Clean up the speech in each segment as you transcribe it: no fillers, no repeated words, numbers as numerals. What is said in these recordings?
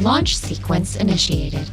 Launch sequence initiated.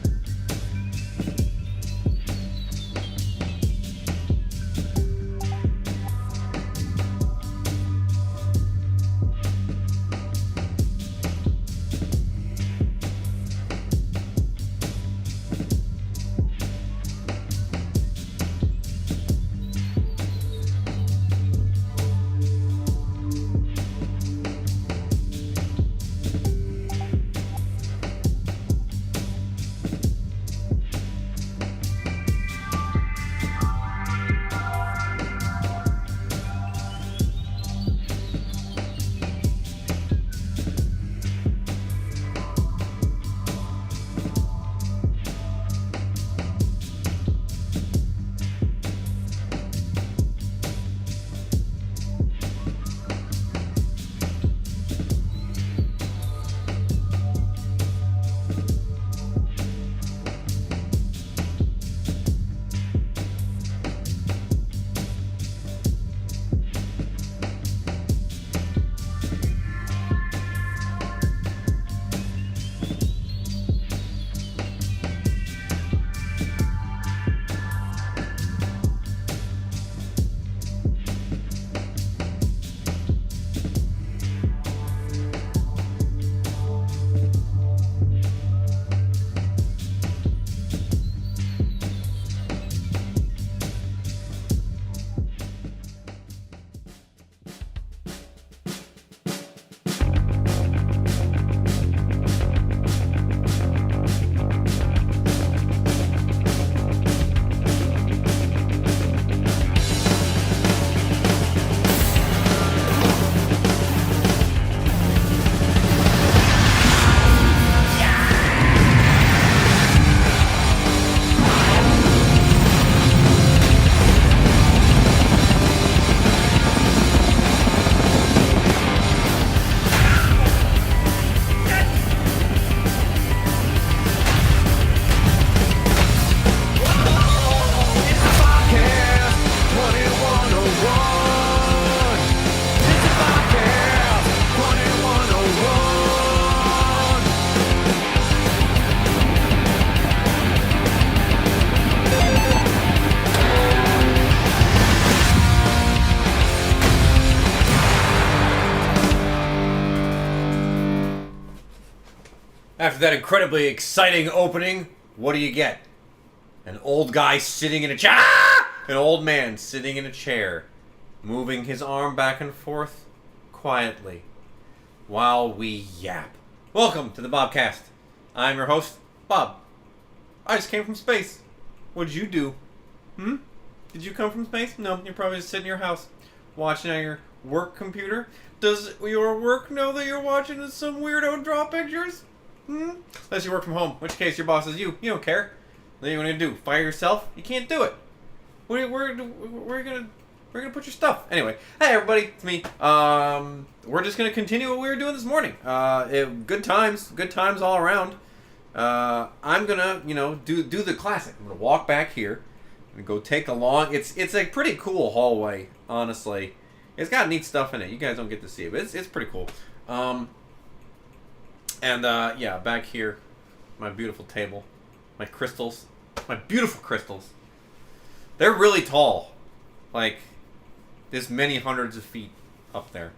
After that incredibly exciting opening, what do you get? An old guy sitting in a chair. An old man sitting in a chair, moving his arm back and forth quietly while we yap. Welcome to the Bobcast. I'm your host, Bob. I just came from space. What did you do? Did you come from space? No, you're probably just sitting in your house watching on your work computer. Does your work know that you're watching some weirdo draw pictures? Unless you work from home, in which case your boss is you. You don't care. Then what are you gonna do? Fire yourself? You can't do it. Where are you gonna put your stuff? Anyway, hey everybody, it's me. We're just gonna continue what we were doing this morning. Good times all around. I'm gonna, do the classic. I'm gonna walk back here and go take a long. It's a pretty cool hallway, honestly. It's got neat stuff in it. You guys don't get to see it, but it's pretty cool. Yeah, back here, my beautiful table, my crystals, my beautiful crystals. They're really tall, like there's many hundreds of feet up there.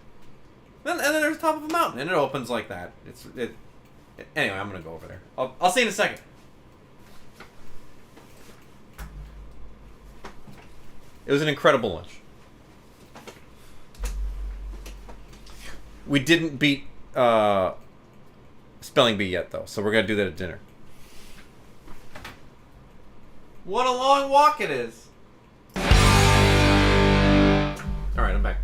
And then there's the top of a mountain, and it opens like that. Anyway, I'm gonna go over there. I'll see you in a second. It was an incredible lunch. We didn't beat Spelling Bee yet, though, so we're gonna do that at dinner. What a long walk it is! Alright, I'm back.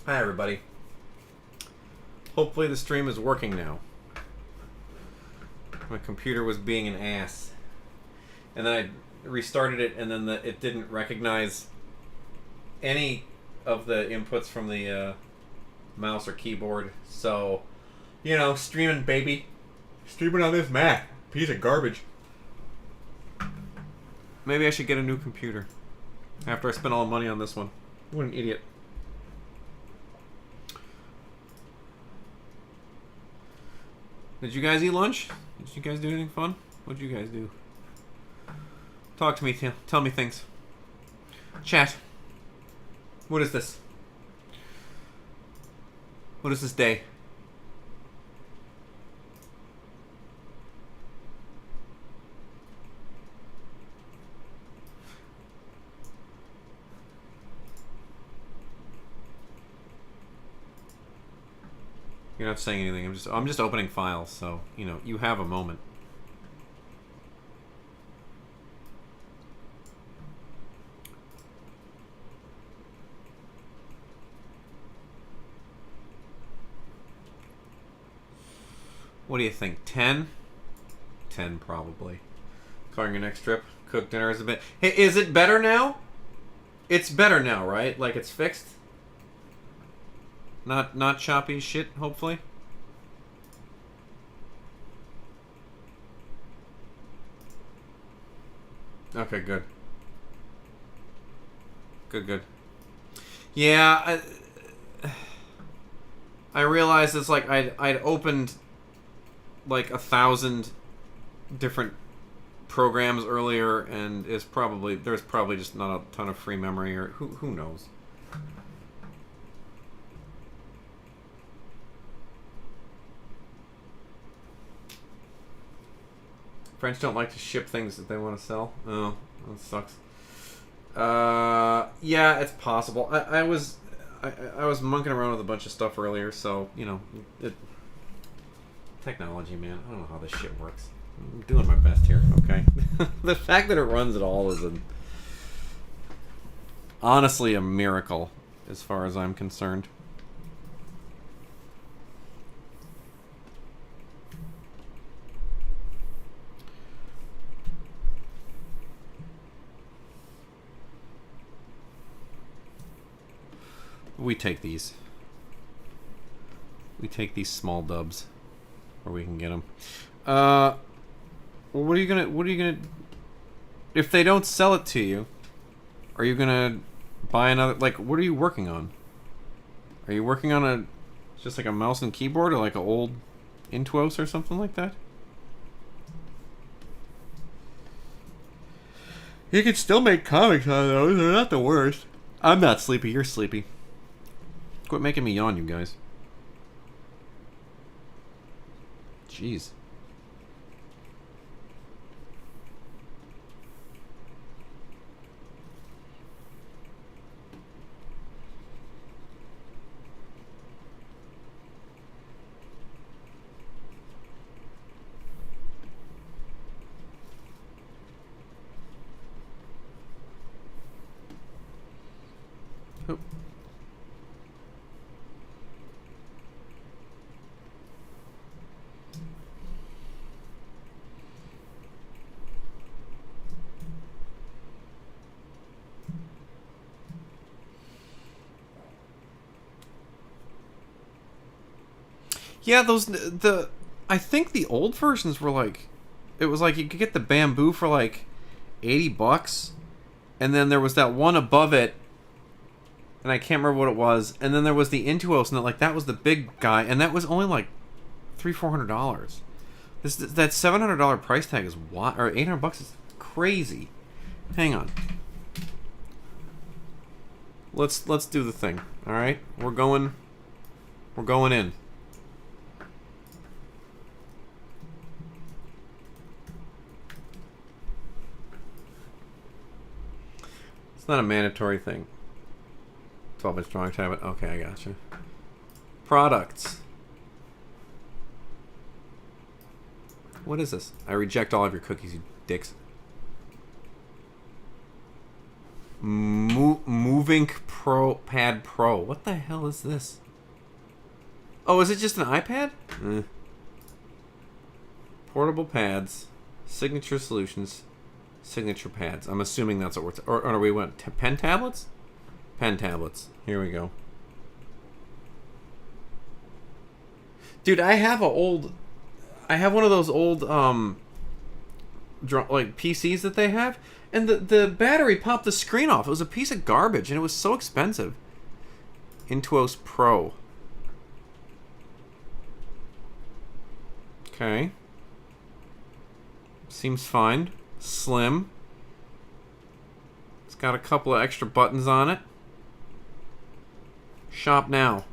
Hi, everybody. Hopefully the stream is working now. My computer was being an ass. And then I restarted it, and then it didn't recognize any of the inputs from the mouse or keyboard. So, streaming, baby. Streaming on this Mac. Piece of garbage. Maybe I should get a new computer after I spend all the money on this one. What an idiot. Did you guys eat lunch? Did you guys do anything fun? What did you guys do? Talk to me. Tell me things. Chat. What is this? What is this day? You're not saying anything. I'm just opening files, so you know you have a moment. What do you think? 10? 10 probably. Calling your next trip. Cook dinner is a bit. Hey, is it better now? It's better now, right? Like it's fixed. Not choppy shit, hopefully. Okay, good. Good. Yeah, I realized it's like I'd opened like 1,000 different programs earlier, and there's probably just not a ton of free memory, or who knows. French don't like to ship things that they want to sell. Oh, that sucks. Yeah, it's possible. I was monkeying around with a bunch of stuff earlier, so you know, technology, man. I don't know how this shit works. I'm doing my best here, okay? The fact that it runs at all is honestly a miracle, as far as I'm concerned. We take these. We take these small dubs, where we can get them. What are you gonna? If they don't sell it to you, are you gonna buy another? Like, what are you working on? Are you working on just like a mouse and keyboard, or like an old Intuos or something like that? You can still make comics on those. They're not the worst. I'm not sleepy. You're sleepy. Quit making me yawn, you guys. Jeez. Oh. Yeah, I think the old versions were like, it was like you could get the bamboo for like $80, and then there was that one above it, and I can't remember what it was, and then there was the Intuos, and that was the big guy, and that was only like $300-400. That $700 price tag is what, or $800 is crazy. Hang on. Let's do the thing. All right, we're going in. It's not a mandatory thing. 12-inch drawing tablet. Okay, I gotcha. Products. What is this? I reject all of your cookies, you dicks. Moving Pad Pro. What the hell is this? Oh, is it just an iPad? Portable pads. Signature Solutions. Signature pads. I'm assuming that's what we're... Or we went... Pen tablets? Pen tablets. Here we go. Dude, I have one of those old, like PCs that they have, and the battery popped the screen off. It was a piece of garbage, and it was so expensive. Intuos Pro. Okay. Seems fine. Slim. It's got a couple of extra buttons on it. Shop now.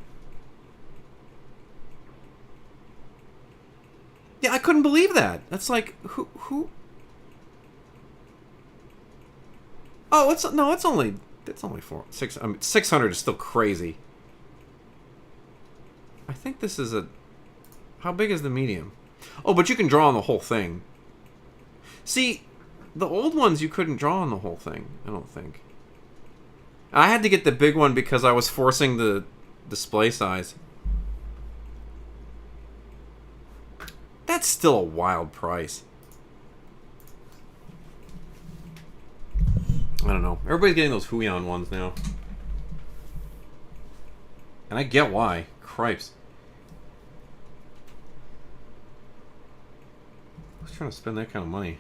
Yeah, I couldn't believe that. That's like, who? Oh, it's only 600 is still crazy. I think this is a, how big is the medium? Oh, but you can draw on the whole thing. See, the old ones you couldn't draw on the whole thing, I don't think. I had to get the big one because I was forcing the display size. That's still a wild price. I don't know. Everybody's getting those Huion ones now. And I get why. Cripes. I was trying to spend that kind of money.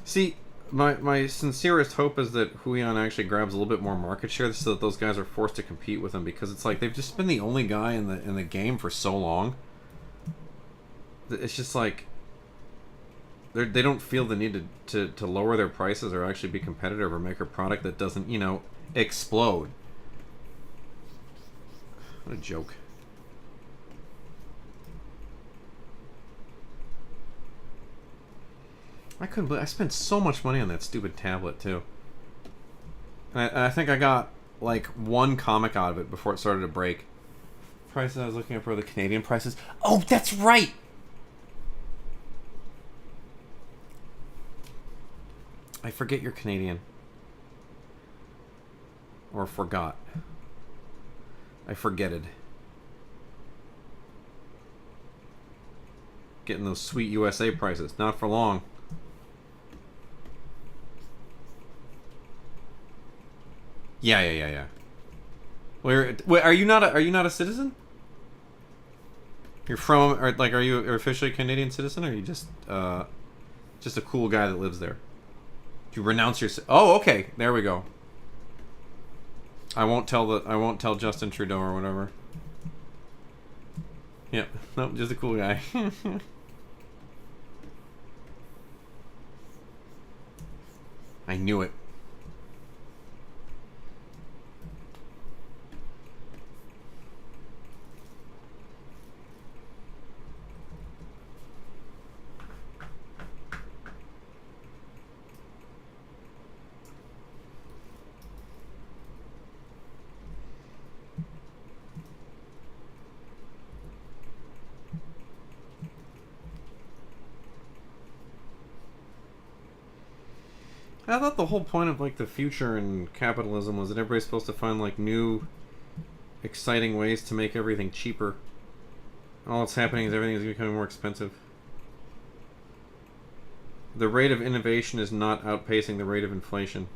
See, my sincerest hope is that Huion actually grabs a little bit more market share so that those guys are forced to compete with him, because it's like they've just been the only guy in the game for so long. It's just like they don't feel the need to lower their prices or actually be competitive or make a product that doesn't, you know, explode. What a joke. I couldn't believe I spent so much money on that stupid tablet too. And I think I got like one comic out of it before it started to break. Prices I was looking up for the Canadian prices. Oh, that's right. I forget you're Canadian. Or forgot. I forgetted. Getting those sweet USA prices. Not for long. Yeah. Wait, are you not a citizen? You're from, or like, are you officially a Canadian citizen, or are you just a cool guy that lives there? Do you renounce your? Oh, okay. There we go. I won't tell Justin Trudeau or whatever. Yep. Nope. Just a cool guy. I knew it. I thought the whole point of like the future and capitalism was that everybody's supposed to find like new, exciting ways to make everything cheaper. All that's happening is everything is becoming more expensive. The rate of innovation is not outpacing the rate of inflation.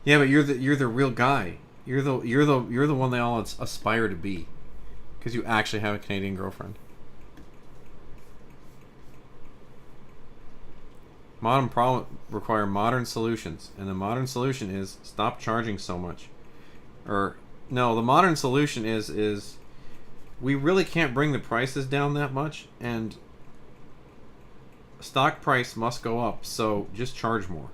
Yeah, but you're the real guy. You're the one they all aspire to be, because you actually have a Canadian girlfriend. Modern problem require modern solutions, and the modern solution is stop charging so much. Or no, the modern solution is we really can't bring the prices down that much, and stock price must go up, so just charge more.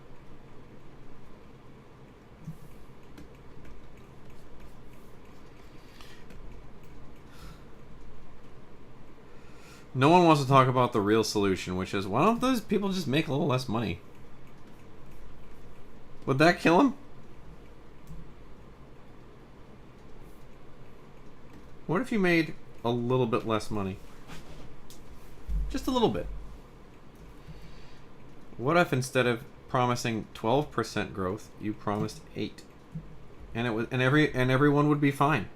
No one wants to talk about the real solution, which is, why don't those people just make a little less money? Would that kill them? What if you made a little bit less money? Just a little bit. What if instead of promising 12% growth, you promised 8, and it was and everyone would be fine.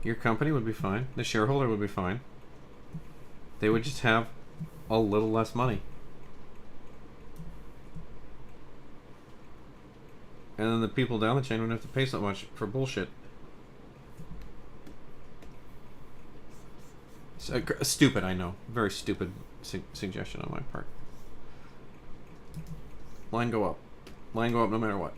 Your company would be fine. The shareholder would be fine. They would just have a little less money. And then the people down the chain wouldn't have to pay so much for bullshit. Stupid, I know. Very stupid suggestion on my part. Line go up. Line go up no matter what.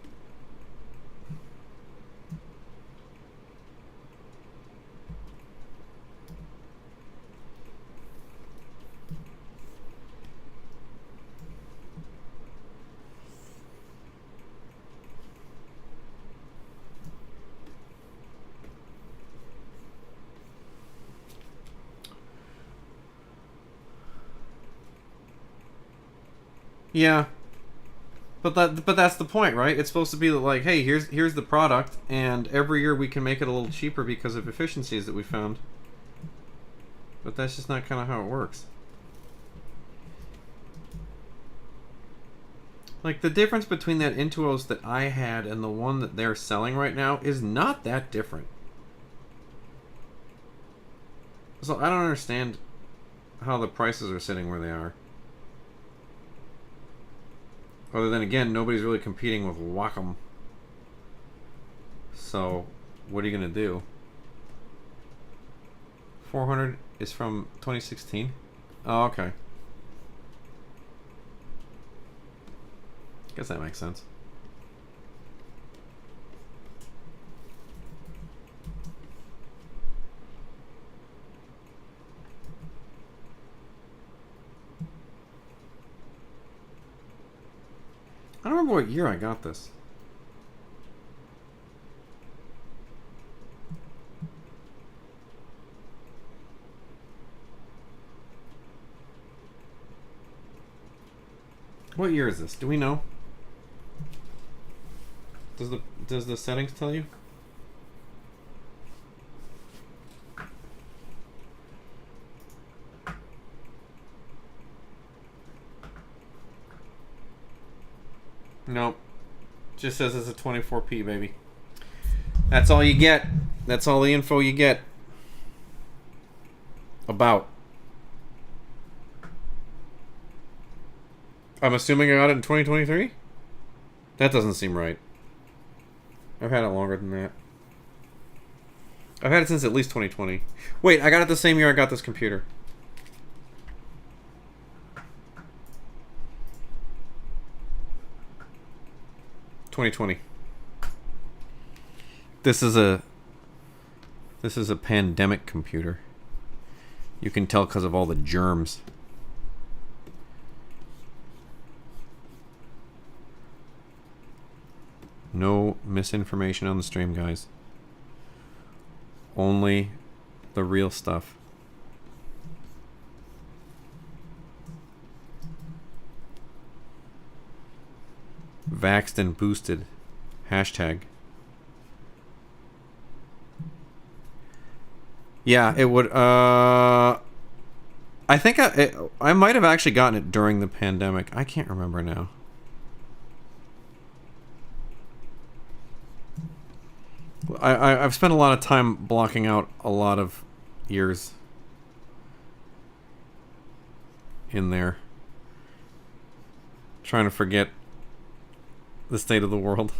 Yeah, but that's the point, right? It's supposed to be like, hey, here's the product, and every year we can make it a little cheaper because of efficiencies that we found. But that's just not kind of how it works. Like, the difference between that Intuos that I had and the one that they're selling right now is not that different. So I don't understand how the prices are sitting where they are. Other than, again, nobody's really competing with Wacom. So, what are you going to do? 400 is from 2016? Oh, okay. Guess that makes sense. I don't remember what year I got this. What year is this? Do we know? Does the settings tell you? Nope. Just says it's a 24p, baby. That's all you get. That's all the info you get. About. I'm assuming I got it in 2023? That doesn't seem right. I've had it longer than that. I've had it since at least 2020. Wait, I got it the same year I got this computer. (2020). This is a pandemic computer. You can tell because of all the germs. No misinformation on the stream, guys. Only the real stuff. Vaxxed and boosted. Hashtag. Yeah, it would. I think I might have actually gotten it during the pandemic. I can't remember now. I've spent a lot of time blocking out a lot of years in there, trying to forget the state of the world.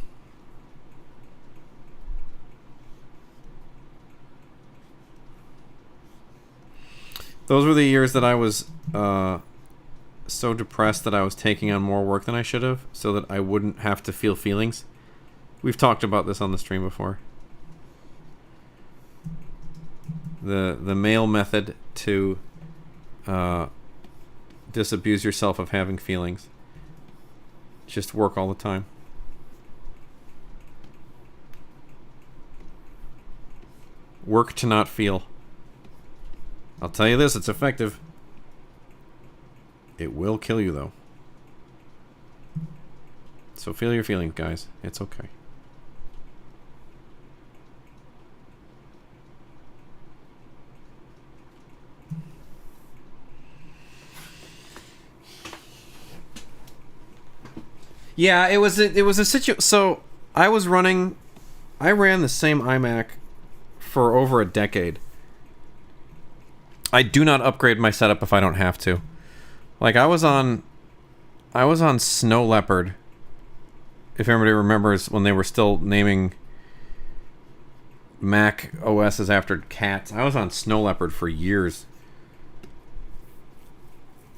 Those were the years that I was so depressed that I was taking on more work than I should have, so that I wouldn't have to feel feelings. We've talked about this on the stream before. The male method to disabuse yourself of having feelings. Just work all the time. Work to not feel. I'll tell you this, it's effective. It will kill you, though. So feel your feelings, guys. It's okay. Yeah, it was a situation. So I ran the same iMac for over a decade. I do not upgrade my setup if I don't have to. Like I was on Snow Leopard. If everybody remembers when they were still naming Mac OSs after cats, I was on Snow Leopard for years.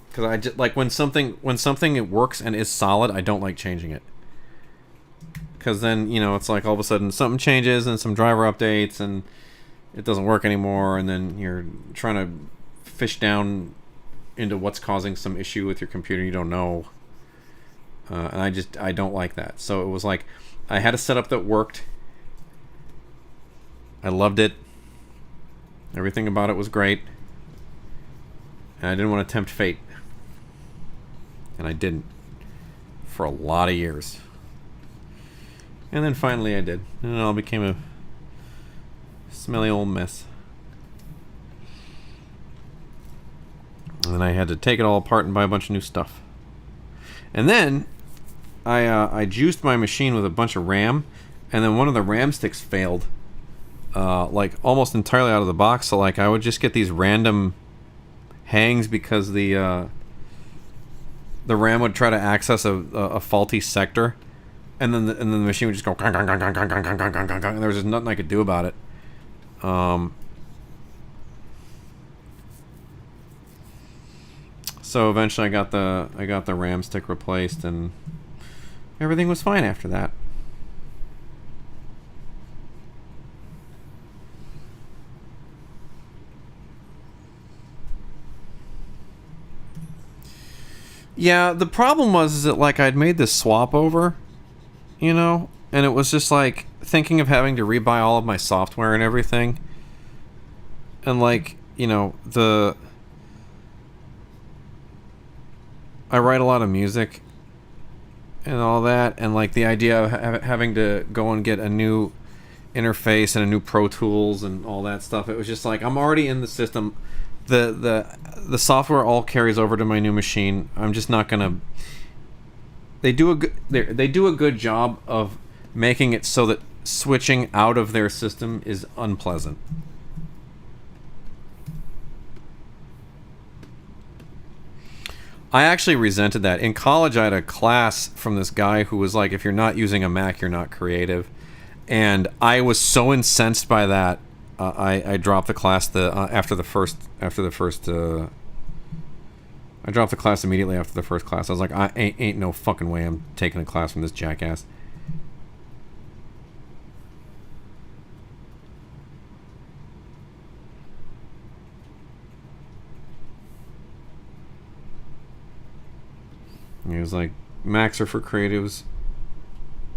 Because I just like when something it works and is solid, I don't like changing it. Because then it's like all of a sudden something changes and some driver updates and it doesn't work anymore, and then you're trying to fish down into what's causing some issue with your computer you don't know. And I don't like that. So it was like I had a setup that worked. I loved it. Everything about it was great. And I didn't want to tempt fate. And I didn't. For a lot of years. And then finally I did. And it all became a smelly old mess. And then I had to take it all apart and buy a bunch of new stuff. And then I juiced my machine with a bunch of RAM, and then one of the RAM sticks failed. Like almost entirely out of the box. So like I would just get these random hangs because the RAM would try to access a faulty sector, and then the machine would just go gong, gong, gong, gong, gong, gong, gong, gong, gong, gong, and there was just nothing I could do about it. So eventually I got the RAM stick replaced, and everything was fine after that. Yeah, the problem was that like I'd made this swap over, and it was just like thinking of having to rebuy all of my software and everything. And like, I write a lot of music and all that, and like the idea of having to go and get a new interface and a new Pro Tools and all that stuff, it was just like I'm already in the system. The software all carries over to my new machine. I'm just not gonna. They do a good job of making it so that switching out of their system is unpleasant. I actually resented that. In college, I had a class from this guy who was like, if you're not using a Mac, you're not creative. And I was so incensed by that, I dropped the class after the first. I dropped the class immediately after the first class. I was like, I ain't no fucking way I'm taking a class from this jackass. He was like, Macs are for creatives,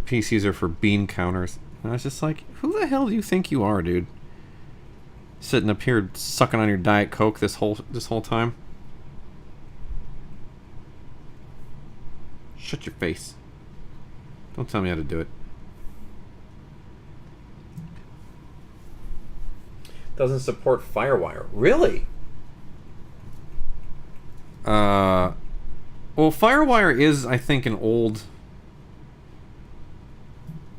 PCs are for bean counters. And I was just like, who the hell do you think you are, dude? Sitting up here sucking on your Diet Coke this whole time? Shut your face. Don't tell me how to do it. Doesn't support FireWire. Really? Well, FireWire is, I think, an old...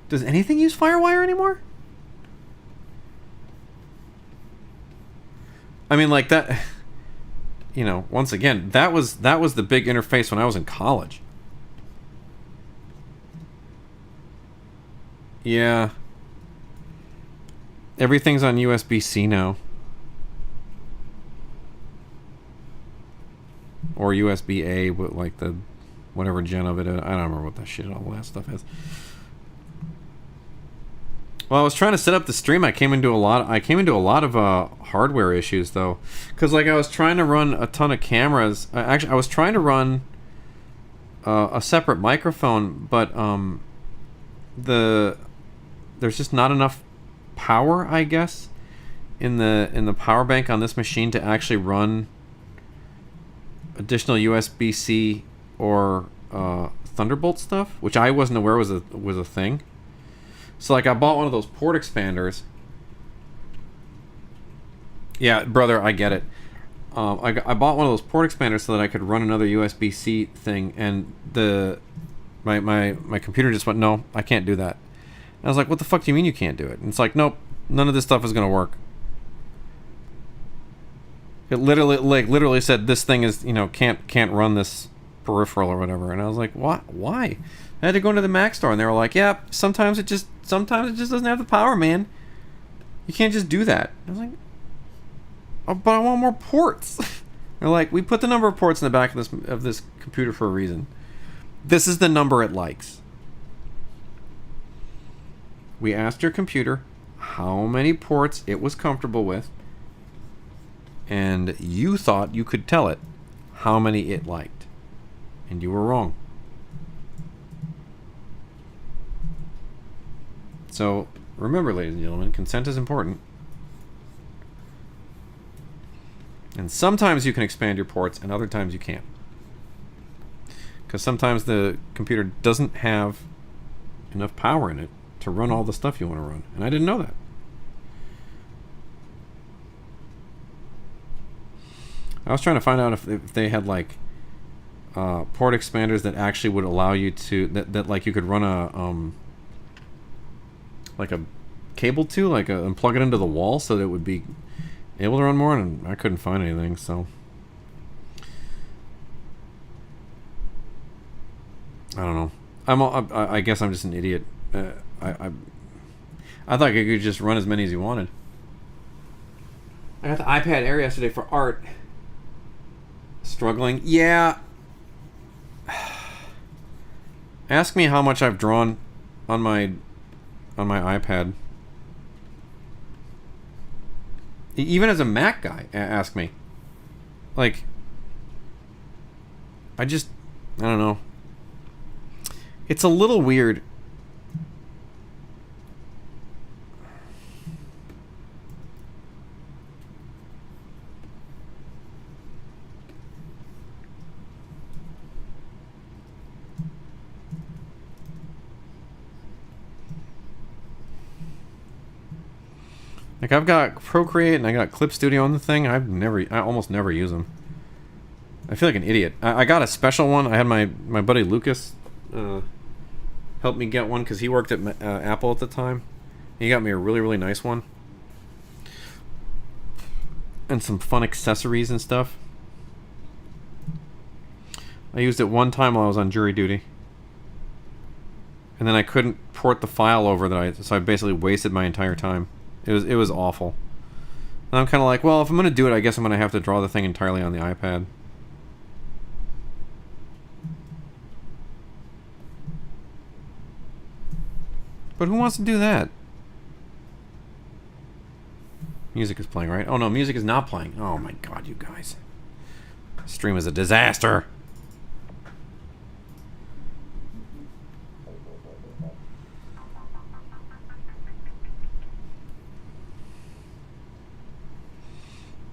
Does anything use FireWire anymore? I mean, like that... once again, that was the big interface when I was in college. Yeah. Everything's on USB-C now. Or USB-A, with like the whatever gen of it is. I don't remember what that shit, all that stuff is. Well, I was trying to set up the stream. I came into a lot of hardware issues though, because like I was trying to run a ton of cameras. Actually, I was trying to run a separate microphone, but there's just not enough power, I guess, in the power bank on this machine to actually run additional USB-C or Thunderbolt stuff, which I wasn't aware was a thing. So like I bought one of those port expanders. Yeah, brother, I get it. I bought one of those port expanders so that I could run another USB-C thing, and My computer just went, no, I can't do that. And I was like, what the fuck do you mean you can't do it? And it's like, nope, none of this stuff is gonna work. It literally said this thing is, can't run this peripheral or whatever. And I was like, what? Why? I had to go into the Mac store, and they were like, yeah, sometimes it just doesn't have the power, man. You can't just do that. I was like, oh, but I want more ports. They're like, we put the number of ports in the back of this computer for a reason. This is the number it likes. We asked your computer how many ports it was comfortable with, and you thought you could tell it how many it liked. And you were wrong. So, remember, ladies and gentlemen, consent is important. And sometimes you can expand your ports, and other times you can't. Because sometimes the computer doesn't have enough power in it to run all the stuff you want to run. And I didn't know that. I was trying to find out if they had like port expanders that actually would allow you to that like you could run a like a cable to and plug it into the wall so that it would be able to run more, and I couldn't find anything. So I don't know. I guess I'm just an idiot. I thought you could just run as many as you wanted. I got the iPad Air yesterday for art. Struggling. Yeah. Ask me how much I've drawn on my iPad. Even as a Mac guy, ask me. Like, I don't know. It's a little weird. Like, I've got Procreate and I got Clip Studio on the thing. I almost never use them. I feel like an idiot. I got a special one. I had my buddy Lucas help me get one because he worked at Apple at the time. He got me a really, really nice one. And some fun accessories and stuff. I used it one time while I was on jury duty. And then I couldn't port the file over so I basically wasted my entire time. It was awful. And I'm kind of like, well, if I'm going to do it, I guess I'm going to have to draw the thing entirely on the iPad. But who wants to do that? Music is playing, right? Oh no, music is not playing. Oh my god, you guys. Stream is a disaster.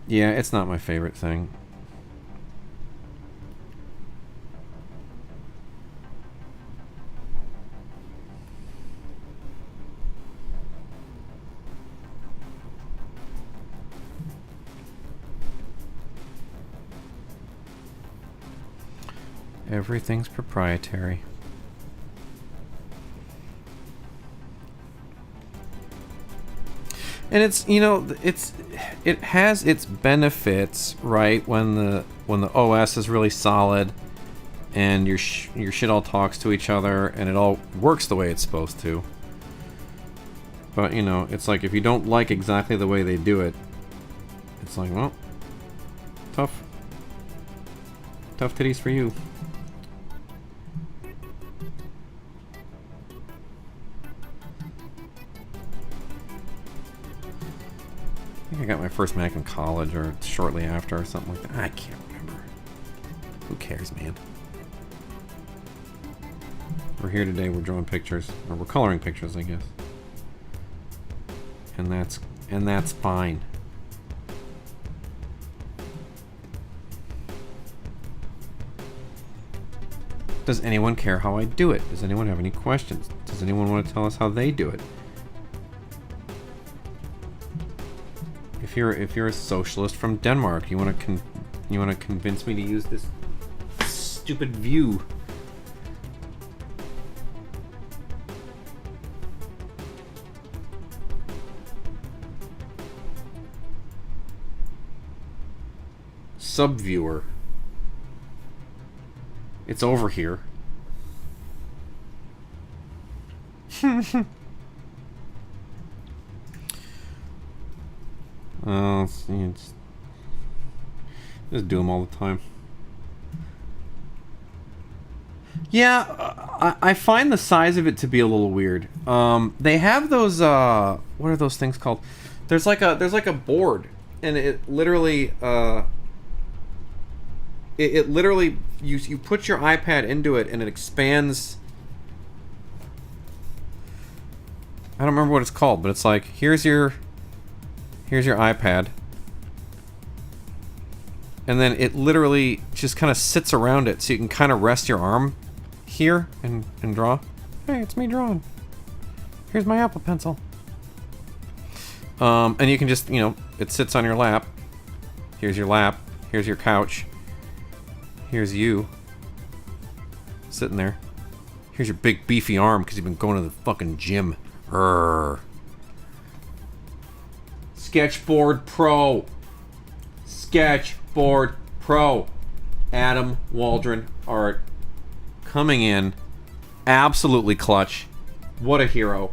Yeah, it's not my favorite thing. Everything's proprietary. And it has its benefits, right? When the OS is really solid and your shit all talks to each other and it all works the way it's supposed to. But it's like if you don't like exactly the way they do it, it's like, well, tough titties for you. I got my first Mac in college or shortly after or something like that. I can't remember. Who cares, man? We're here today, we're drawing pictures. Or we're coloring pictures, I guess. And that's fine. Does anyone care how I do it? Does anyone have any questions? Does anyone want to tell us how they do it? If you're a socialist from Denmark, you want to convince me to use this stupid view. Subviewer. It's over here. It's just do them all the time. Yeah, I find the size of it to be a little weird. They have those what are those things called? There's like a board, and it literally it literally you put your iPad into it and it expands. I don't remember what it's called, but it's like here's your iPad. And then it literally just kind of sits around it so you can kind of rest your arm here and draw. Hey, it's me drawing. Here's my Apple Pencil. And you can just, it sits on your lap. Here's your lap. Here's your couch. Here's you. Sitting there. Here's your big beefy arm because you've been going to the fucking gym. Urgh. Sketchboard Pro. Sketchboard Pro. Adam Waldron art. Coming in. Absolutely clutch. What a hero.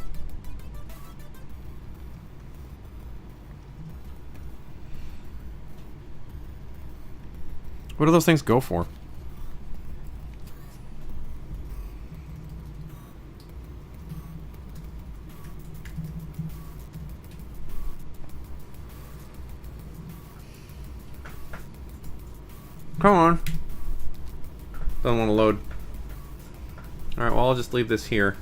What do those things go for? Come on. Doesn't want to load. Alright, well, I'll just leave this here.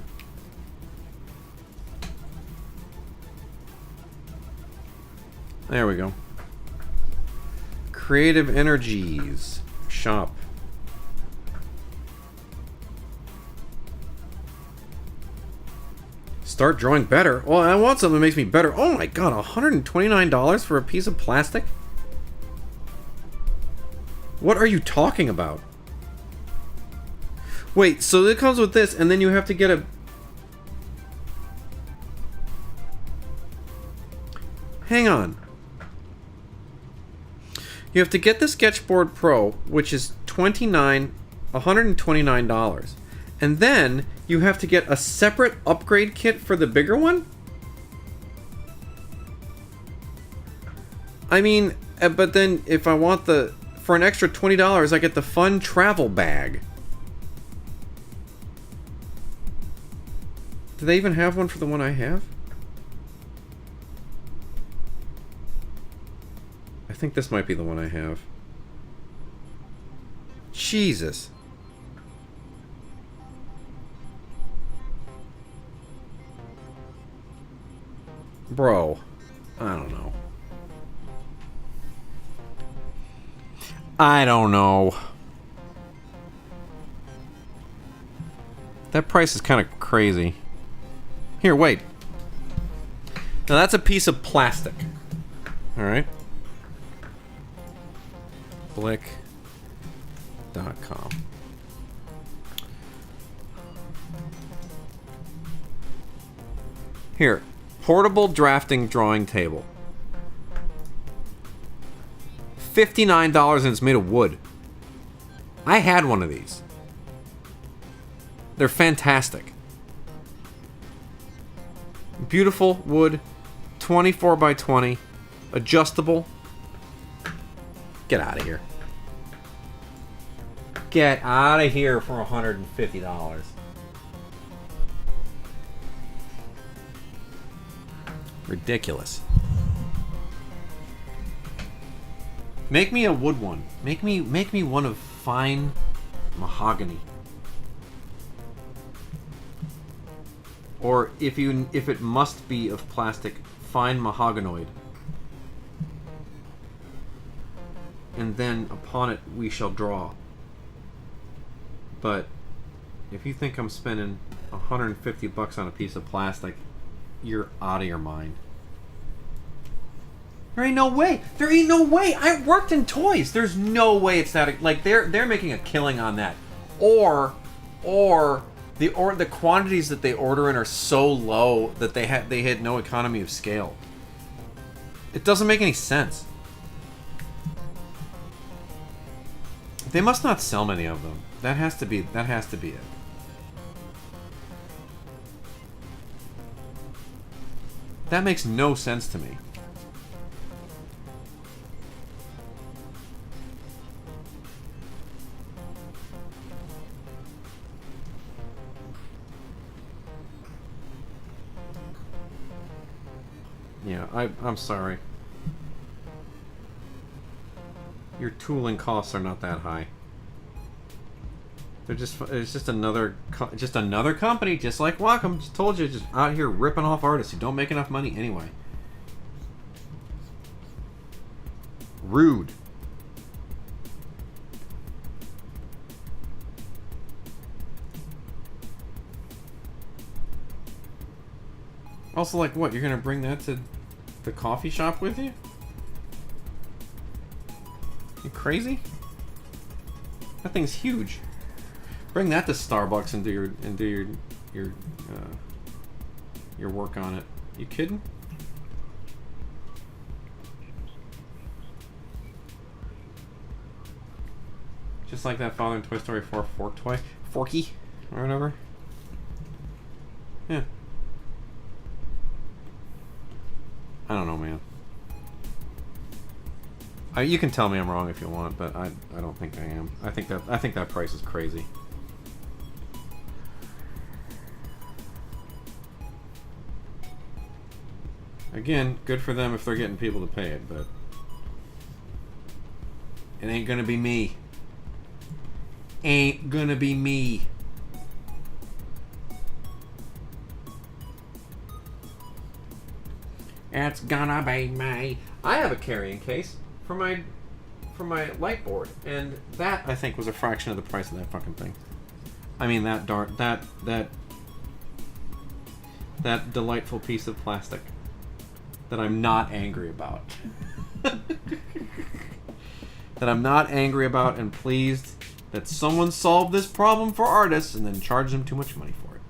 There we go. Creative Energies. Shop. Start drawing better? Well, I want something that makes me better. Oh my god, $129 for a piece of plastic? What are you talking about? Wait, so it comes with this, and then you have to get a... Hang on. You have to get the Sketchboard Pro, which is $129. And then you have to get a separate upgrade kit for the bigger one? I mean, but then if I want the... For an extra $20, I get the fun travel bag. Do they even have one for the one I have? I think this might be the one I have. Jesus. Bro, I don't know. I don't know. That price is kind of crazy. Here, wait. Now that's a piece of plastic. Alright. Blick.com. Here. Portable drafting drawing table. $59 and it's made of wood. I had one of these. They're fantastic. Beautiful wood, 24 by 20, adjustable. Get out of here. Get out of here for $150. Ridiculous. Make me a wood one. Make me one of fine mahogany. Or if it must be of plastic, fine mahoganoid. And then upon it we shall draw. But if you think I'm spending $150 on a piece of plastic, you're out of your mind. There ain't no way. There ain't no way. I worked in toys. There's no way it's that. Like they're making a killing on that, or the quantities that they order in are so low that they had no economy of scale. It doesn't make any sense. They must not sell many of them. That has to be it. That makes no sense to me. Yeah, I'm sorry. Your tooling costs are not that high. It's just another company, just like Wacom. Just told you, just out here ripping off artists who don't make enough money anyway. Rude. Also, like, what? You're gonna bring that to the coffee shop with you? You crazy? That thing's huge. Bring that to Starbucks and do your work on it. You kidding? Just like that father in Toy Story 4 fork toy, Forky, or whatever. Yeah. I don't know, man. You can tell me I'm wrong if you want, but I don't think I am. I think that price is crazy. Again, good for them if they're getting people to pay it, but it ain't gonna be me. Ain't gonna be me. It's gonna be me. I have a carrying case for my light board, and that I think was a fraction of the price of that fucking thing. I mean that delightful piece of plastic that I'm not angry about. That I'm not angry about and pleased that someone solved this problem for artists and then charged them too much money for it.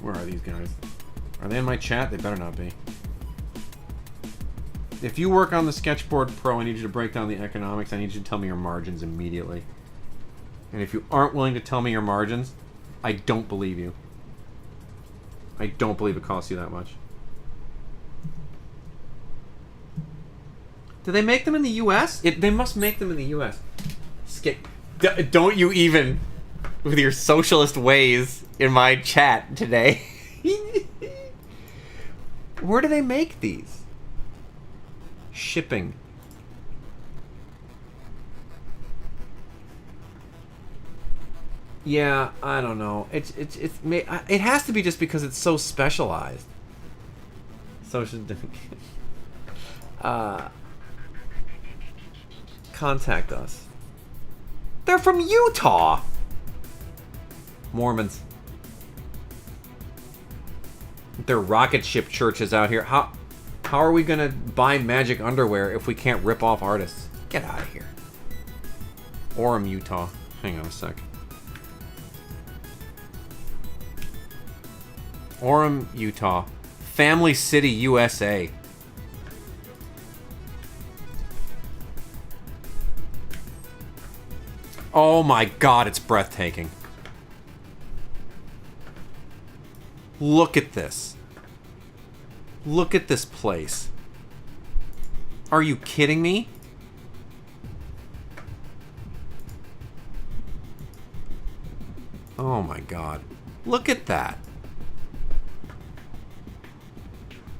Where are these guys? Are they in my chat? They better not be. If you work on the Sketchboard Pro, I need you to break down the economics. I need you to tell me your margins immediately. And if you aren't willing to tell me your margins, I don't believe you. I don't believe it costs you that much. Do they make them in the U.S.? They must make them in the U.S. Don't you even, with your socialist ways in my chat today. Where do they make these? Shipping. Yeah, I don't know. It has to be just because it's so specialized. Social contact us. They're from Utah. Mormons. They're rocket ship churches out here. How are we gonna buy magic underwear if we can't rip off artists? Get out of here. Orem, Utah. Hang on a sec. Orem, Utah. Family City, USA. Oh my god, it's breathtaking. Look at this. Look at this place. Are you kidding me? Oh my god. Look at that.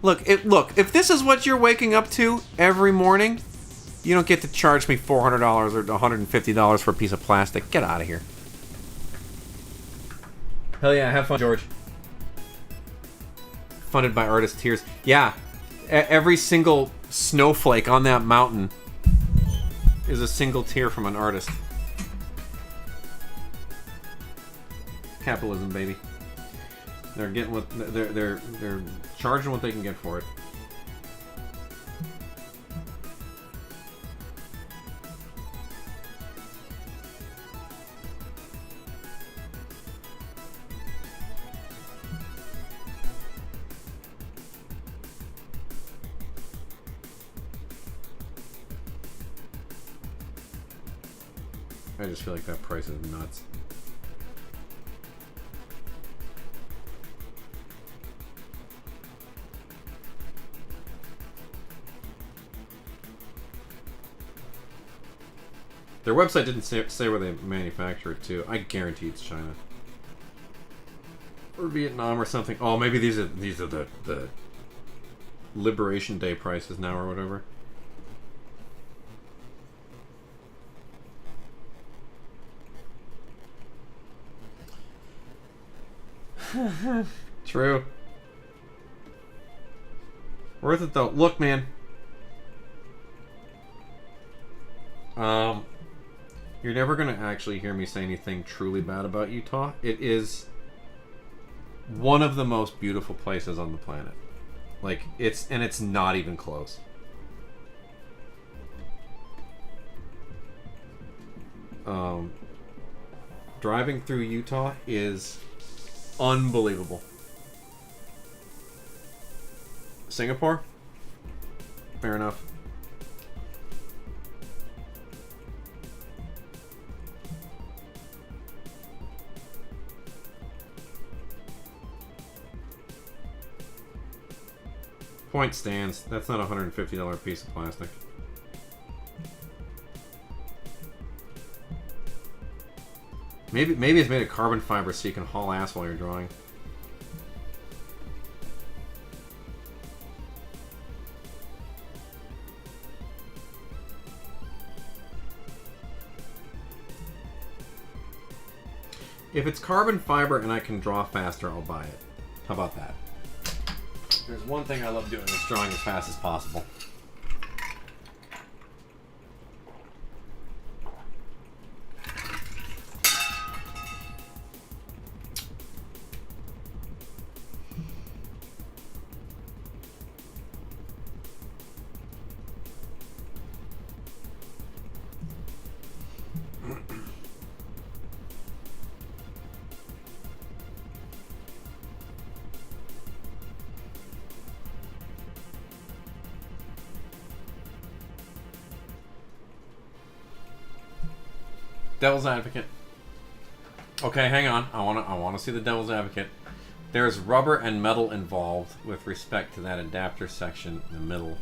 Look, if this is what you're waking up to every morning, you don't get to charge me $400 or $150 for a piece of plastic. Get out of here. Hell yeah, have fun, George. Funded by Artist Tears. Yeah, every single snowflake on that mountain is a single tear from an artist. Capitalism, baby. They're getting what they're charging what they can get for it. I just feel like that price is nuts. Their website didn't say where they manufacture it to. I guarantee it's China or Vietnam or something. Oh, maybe these are the Liberation Day prices now or whatever. True. Worth it though. Look, man. You're never gonna actually hear me say anything truly bad about Utah. It is one of the most beautiful places on the planet. Like, it's not even close. Driving through Utah is unbelievable. Singapore? Fair enough. Point stands. That's not a $150 piece of plastic. Maybe it's made of carbon fiber so you can haul ass while you're drawing. If it's carbon fiber and I can draw faster, I'll buy it. How about that? There's one thing I love doing, is drawing as fast as possible. Devil's Advocate. Okay, hang on. I wanna see the Devil's Advocate. There's rubber and metal involved with respect to that adapter section in the middle,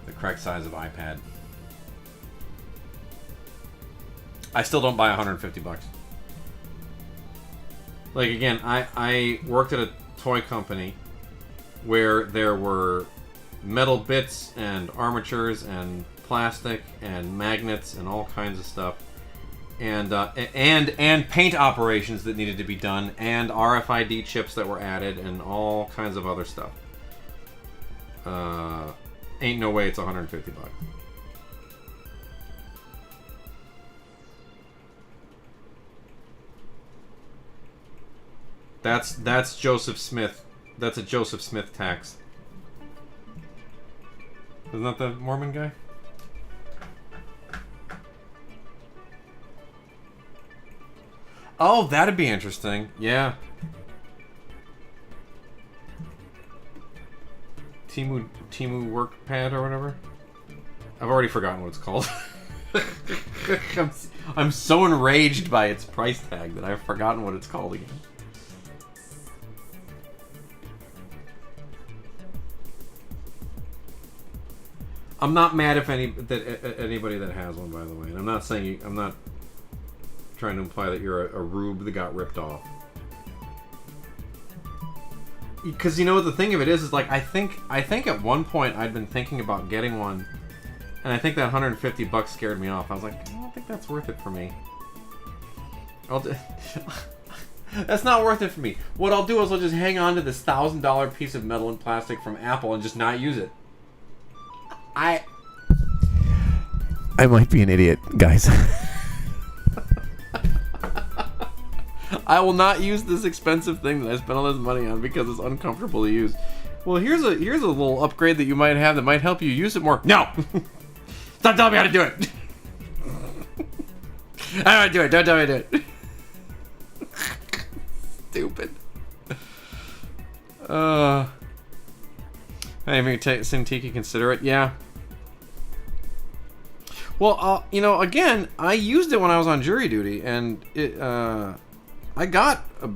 the correct size of iPad. I still don't buy $150. Like, again, I worked at a toy company where there were metal bits and armatures and plastic and magnets and all kinds of stuff. And paint operations that needed to be done, and RFID chips that were added, and all kinds of other stuff. Ain't no way it's $150. That's Joseph Smith. That's a Joseph Smith tax. Isn't that the Mormon guy? Oh, that'd be interesting. Yeah. Timu WorkPad or whatever. I've already forgotten what it's called. I'm so enraged by its price tag that I've forgotten what it's called again. I'm not mad if anybody that has one, by the way, and I'm not saying I'm not trying to imply that you're a rube that got ripped off. Because you know what the thing of it is like I think at one point I'd been thinking about getting one, and I think that $150 scared me off. I was like, I don't think that's worth it for me. That's not worth it for me. What I'll do is I'll just hang on to this $1,000 piece of metal and plastic from Apple and just not use it. I might be an idiot, guys. I will not use this expensive thing that I spent all this money on because it's uncomfortable to use. Well, here's a little upgrade that you might have that might help you use it more. No! Stop telling me how to do it! I don't want to do it. Don't tell me to do it. Stupid. Hey, maybe Tiki consider it. Yeah. You know, again, I used it when I was on jury duty, and I got a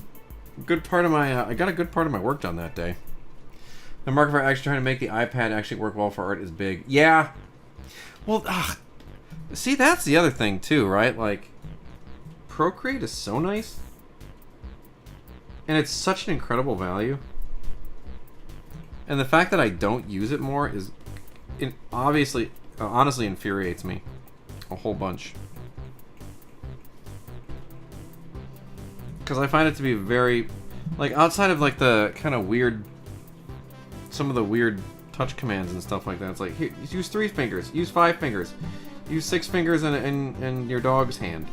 good part of my work done that day. The market for actually trying to make the iPad actually work well for art is big. Yeah. Well, see, that's the other thing too, right? Like, Procreate is so nice, and it's such an incredible value. And the fact that I don't use it more is, honestly infuriates me a whole bunch. Because I find it to be very, like, outside of like the kind of weird, some of the weird touch commands and stuff like that. It's like, here, use 3 fingers, use 5 fingers, use 6 fingers in your dog's hand.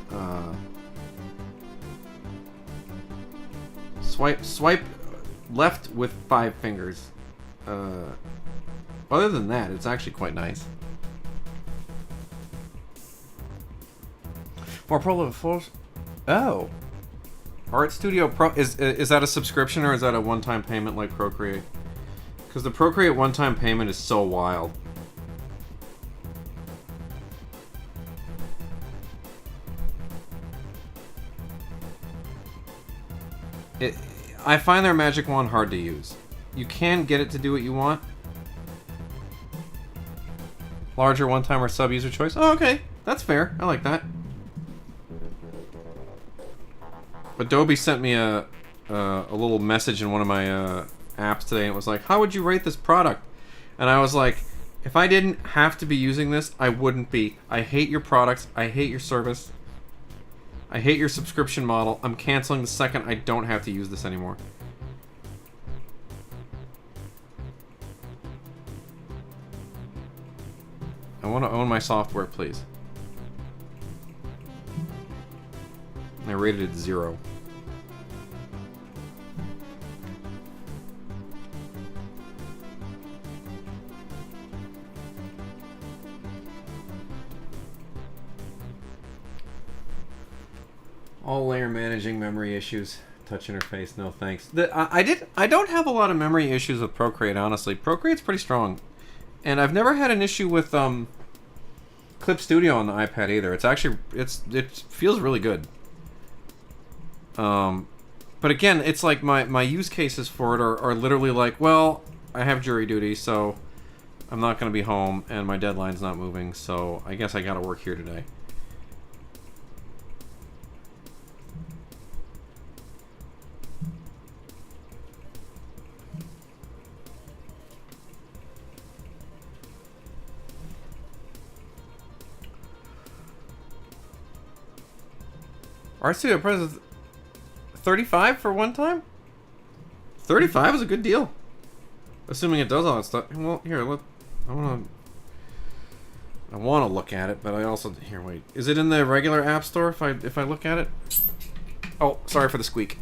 Swipe left with 5 fingers. Other than that, it's actually quite nice. More Pro Level 4. Oh. Art Studio Pro, is that a subscription or is that a one-time payment like Procreate? Because the Procreate one-time payment is so wild. I find their Magic Wand hard to use. You can get it to do what you want. Larger one-time or sub-user choice. Oh, okay. That's fair. I like that. Adobe sent me a little message in one of my apps today, and it was like, how would you rate this product? And I was like, if I didn't have to be using this, I wouldn't be. I hate your products. I hate your service. I hate your subscription model. I'm canceling the second I don't have to use this anymore. I want to own my software, please. I rated it 0. All layer managing memory issues. Touch interface, no thanks. I don't have a lot of memory issues with Procreate, honestly. Procreate's pretty strong. And I've never had an issue with Clip Studio on the iPad either. It's actually it feels really good. But again, it's like my use cases for it are literally like, well, I have jury duty, so I'm not going to be home, and my deadline's not moving, so I guess I got to work here today. Art Studio Pro is $35 for one time? $35 is a good deal. Assuming it does all that stuff. Well, here, look. I wanna look at it, but I also here wait. Is it in the regular App Store if I look at it? Oh, sorry for the squeak.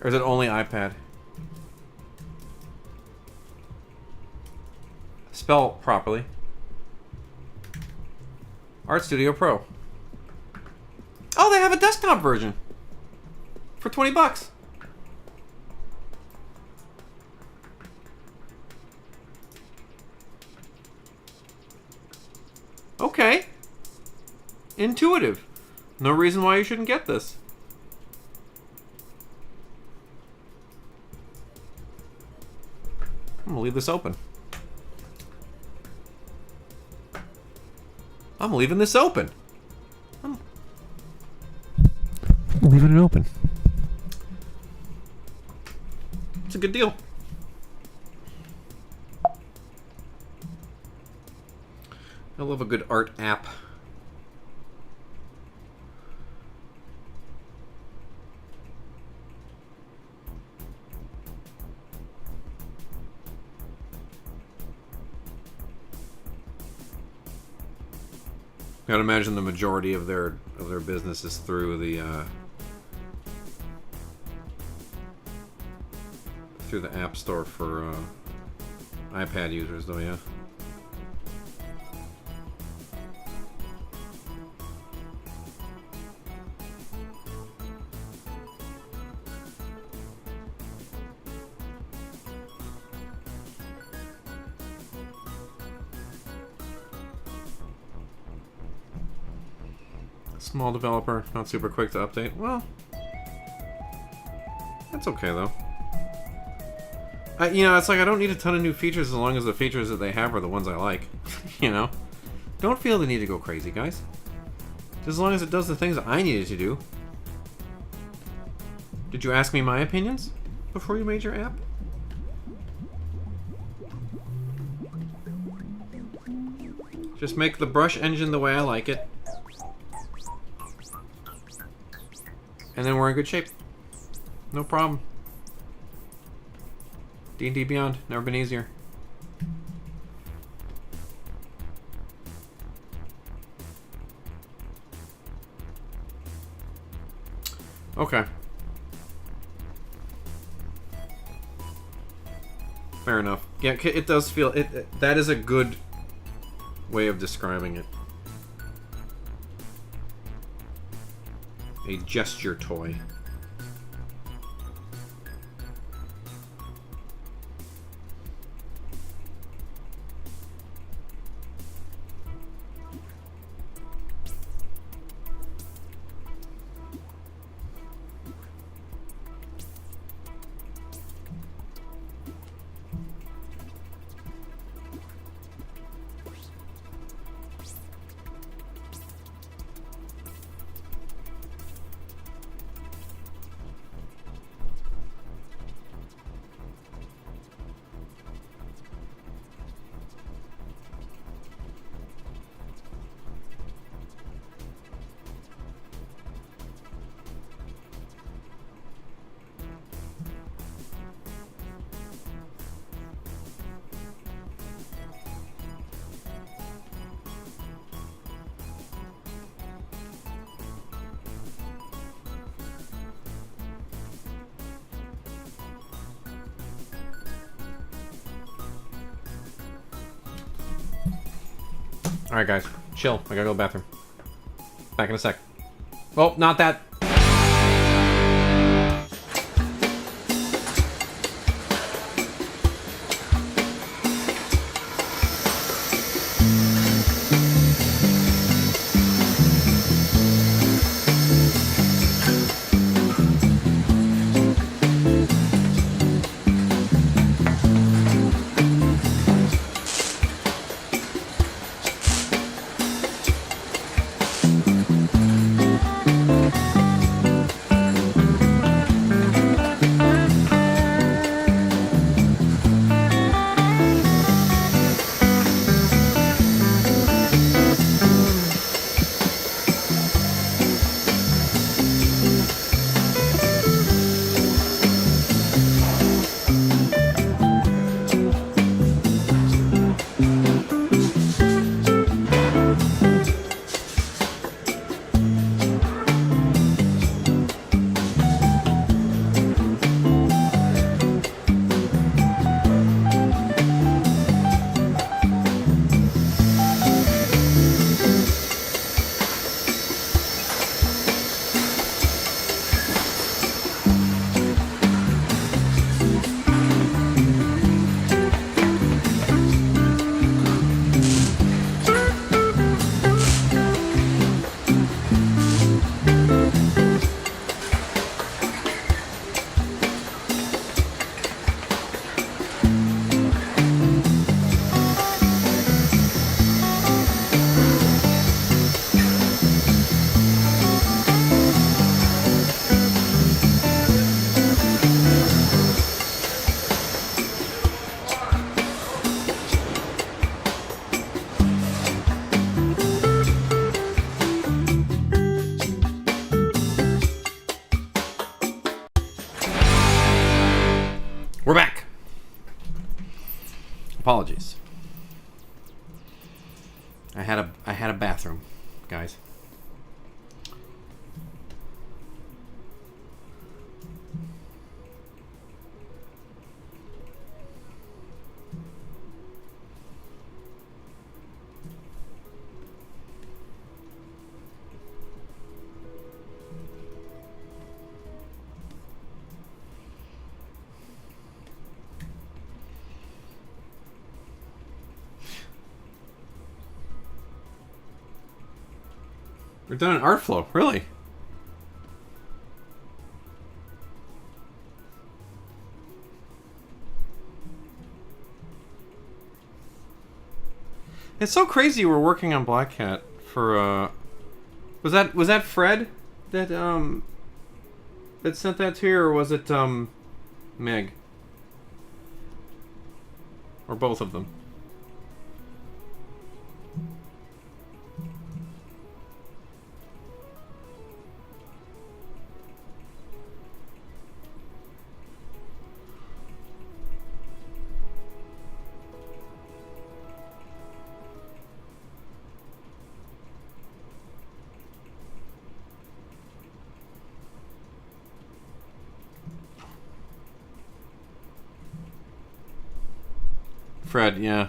Or is it only iPad? Spell properly. Art Studio Pro. Oh, they have a desktop version for $20. Okay. Intuitive. No reason why you shouldn't get this. I'm gonna leave this open. I'm leaving this open. I'm leaving it open. It's a good deal. I love a good art app. Gotta imagine the majority of their business is through the App Store for iPad users, though, yeah. Small developer, not super quick to update. Well, that's okay though. You know, it's like I don't need a ton of new features as long as the features that they have are the ones I like. You know? Don't feel the need to go crazy, guys. Just as long as it does the things that I needed to do. Did you ask me my opinions before you made your app? Just make the brush engine the way I like it. And then we're in good shape. No problem. D&D Beyond, never been easier. Okay. Fair enough. Yeah, it does feel... that is a good way of describing it. A gesture toy. Alright guys, chill. I gotta go to the bathroom. Back in a sec. Oh, not that. We're back. Apologies. I had a bathroom, guys. We're done in art flow, really? It's so crazy we're working on Black Cat for was that Fred that that sent that to you, or was it Meg? Or both of them? Fred, yeah.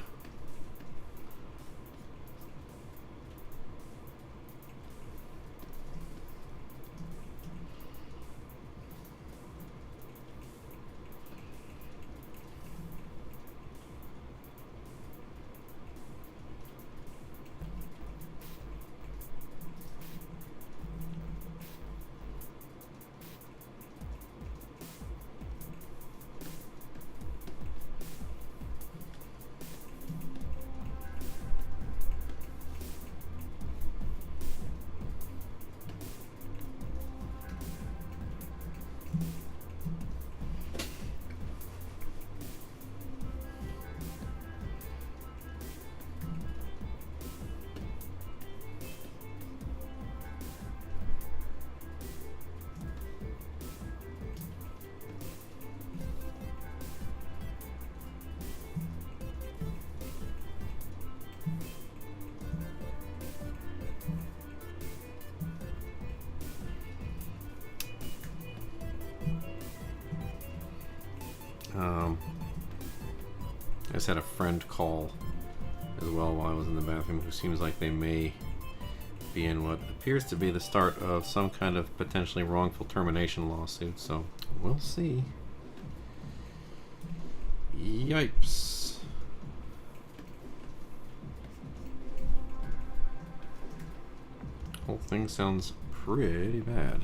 I just had a friend call as well while I was in the bathroom who seems like they may be in what appears to be the start of some kind of potentially wrongful termination lawsuit, so we'll see. Yipes. Whole thing sounds pretty bad.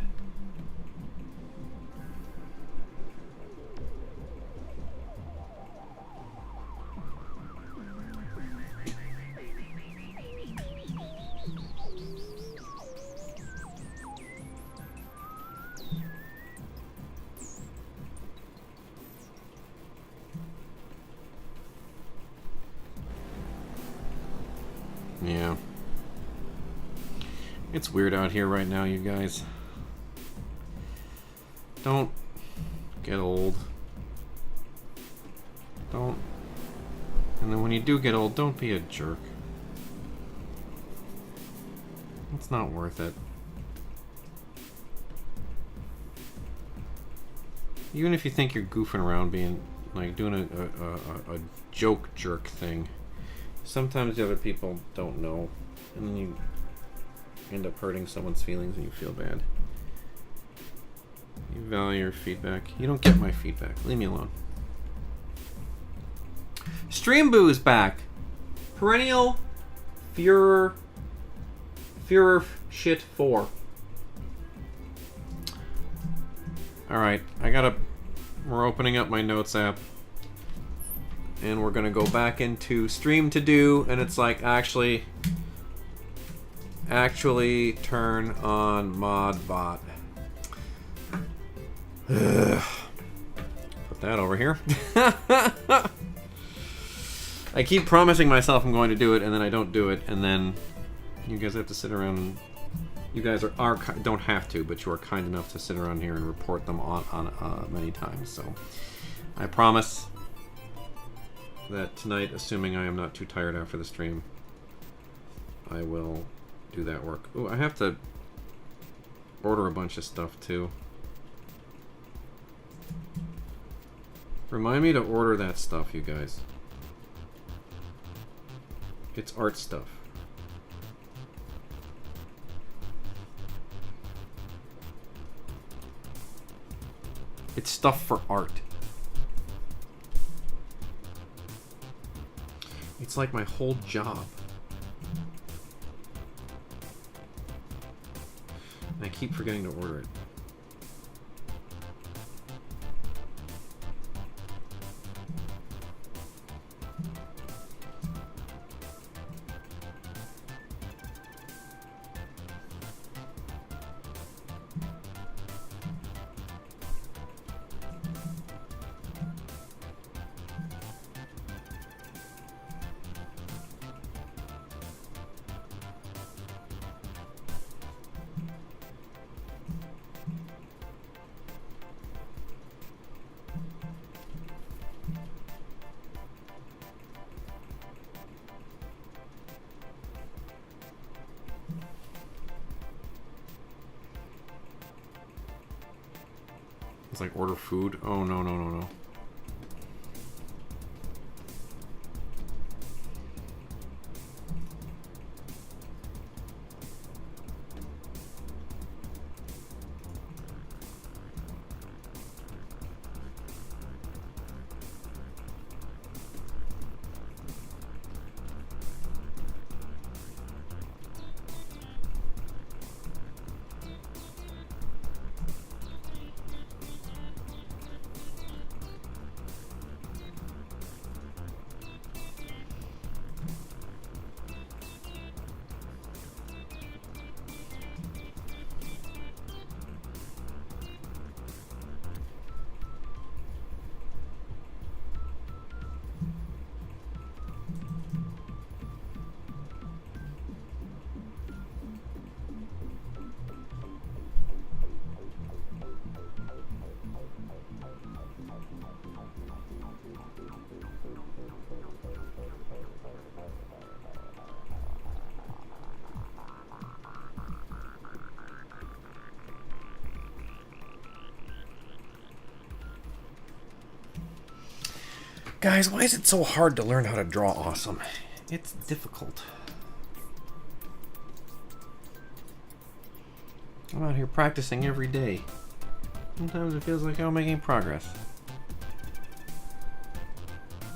Yeah. It's weird out here right now, you guys. Don't get old. Don't. And then when you do get old, don't be a jerk. It's not worth it. Even if you think you're goofing around being, like, doing a joke jerk thing, sometimes the other people don't know, and then you end up hurting someone's feelings and you feel bad. You value your feedback. You don't get my feedback. Leave me alone. Stream Boo's back. Perennial Führer shit 4. Alright, we're opening up my notes app. And we're gonna go back into Stream To Do, and it's like actually turn on Modbot. Put that over here. I keep promising myself I'm going to do it, and then I don't do it, and then you guys have to sit around. And you guys don't have to, but you are kind enough to sit around here and report them on many times. So I promise that tonight, assuming I am not too tired after the stream, I will do that work. Oh, I have to order a bunch of stuff too. Remind me to order that stuff, you guys. It's art stuff. It's stuff for art. It's like my whole job. keep forgetting to order it. It's like order food. Oh, no, no, no, no. Guys, why is it so hard to learn how to draw awesome? It's difficult. I'm out here practicing every day. Sometimes it feels like I'm making progress.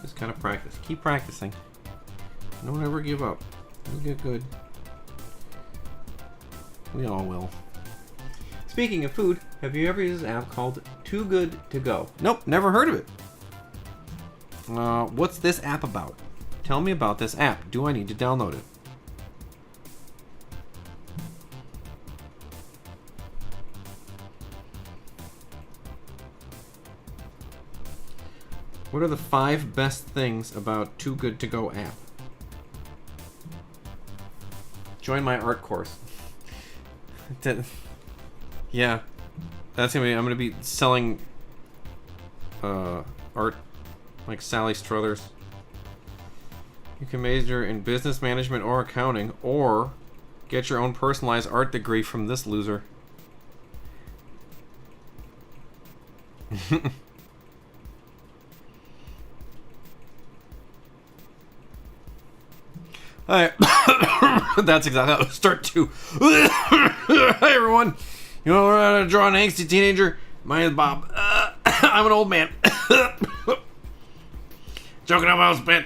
Just kind of practice. Keep practicing. Don't ever give up. You'll get good. We all will. Speaking of food, have you ever used an app called Too Good To Go? Nope, never heard of it. What's this app about? Tell me about this app. Do I need to download it? What are the 5 best things about Too Good To Go app? Join my art course. Yeah. That's gonna be, I'm gonna be selling art like Sally Struthers. You can major in business management or accounting, or get your own personalized art degree from this loser. Hi. That's exactly how to start too. Hi everyone. You know how to draw an angsty teenager? My name's Bob. I'm an old man. Joking on my own spit.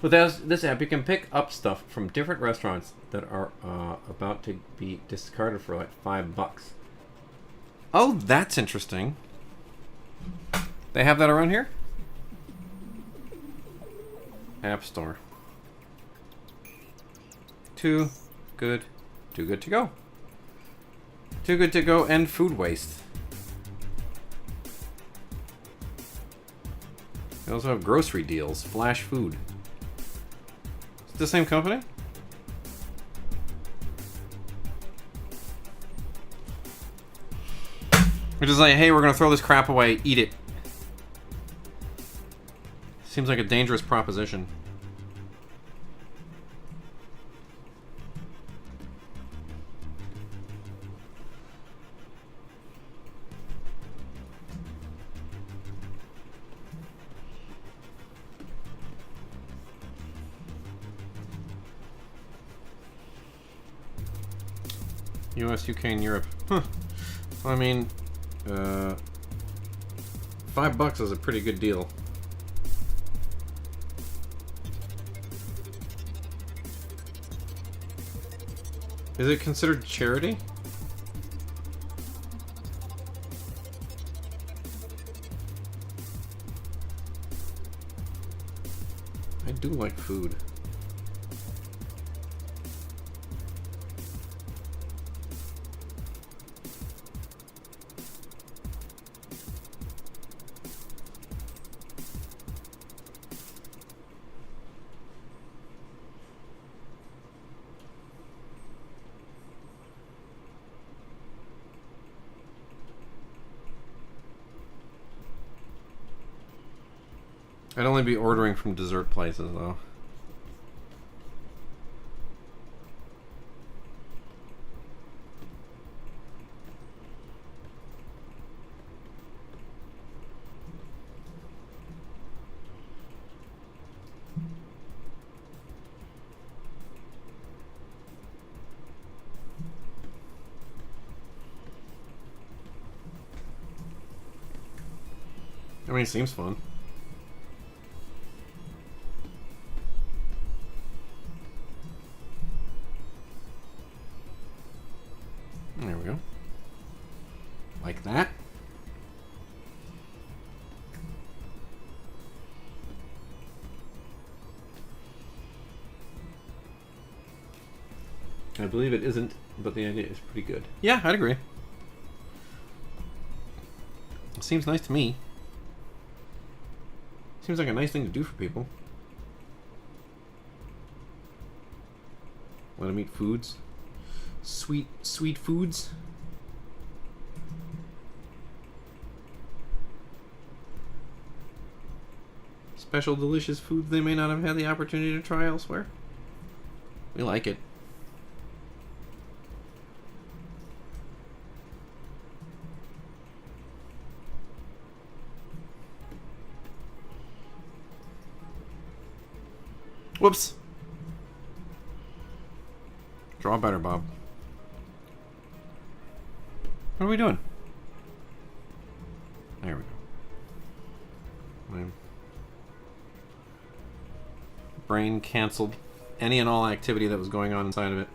With this app, you can pick up stuff from different restaurants that are about to be discarded for like $5. Oh, that's interesting. They have that around here? App Store. Too good to go. Too good to go and food waste. They also have grocery deals, Flash Food. The same company? Or just like, hey, we're gonna throw this crap away, eat it. Seems like a dangerous proposition. US, UK, and Europe. Huh. I mean, $5 is a pretty good deal. Is it considered charity? I do like food. I'd only be ordering from dessert places, though. I mean, it seems fun. There we go. Like that. I believe it isn't, but the idea is pretty good. Yeah, I'd agree. It seems nice to me. Seems like a nice thing to do for people. Let them eat foods. Sweet foods. Special delicious foods they may not have had the opportunity to try elsewhere. We like it. Whoops. Draw better, Bob. What are we doing? There we go. My brain canceled any and all activity that was going on inside of it.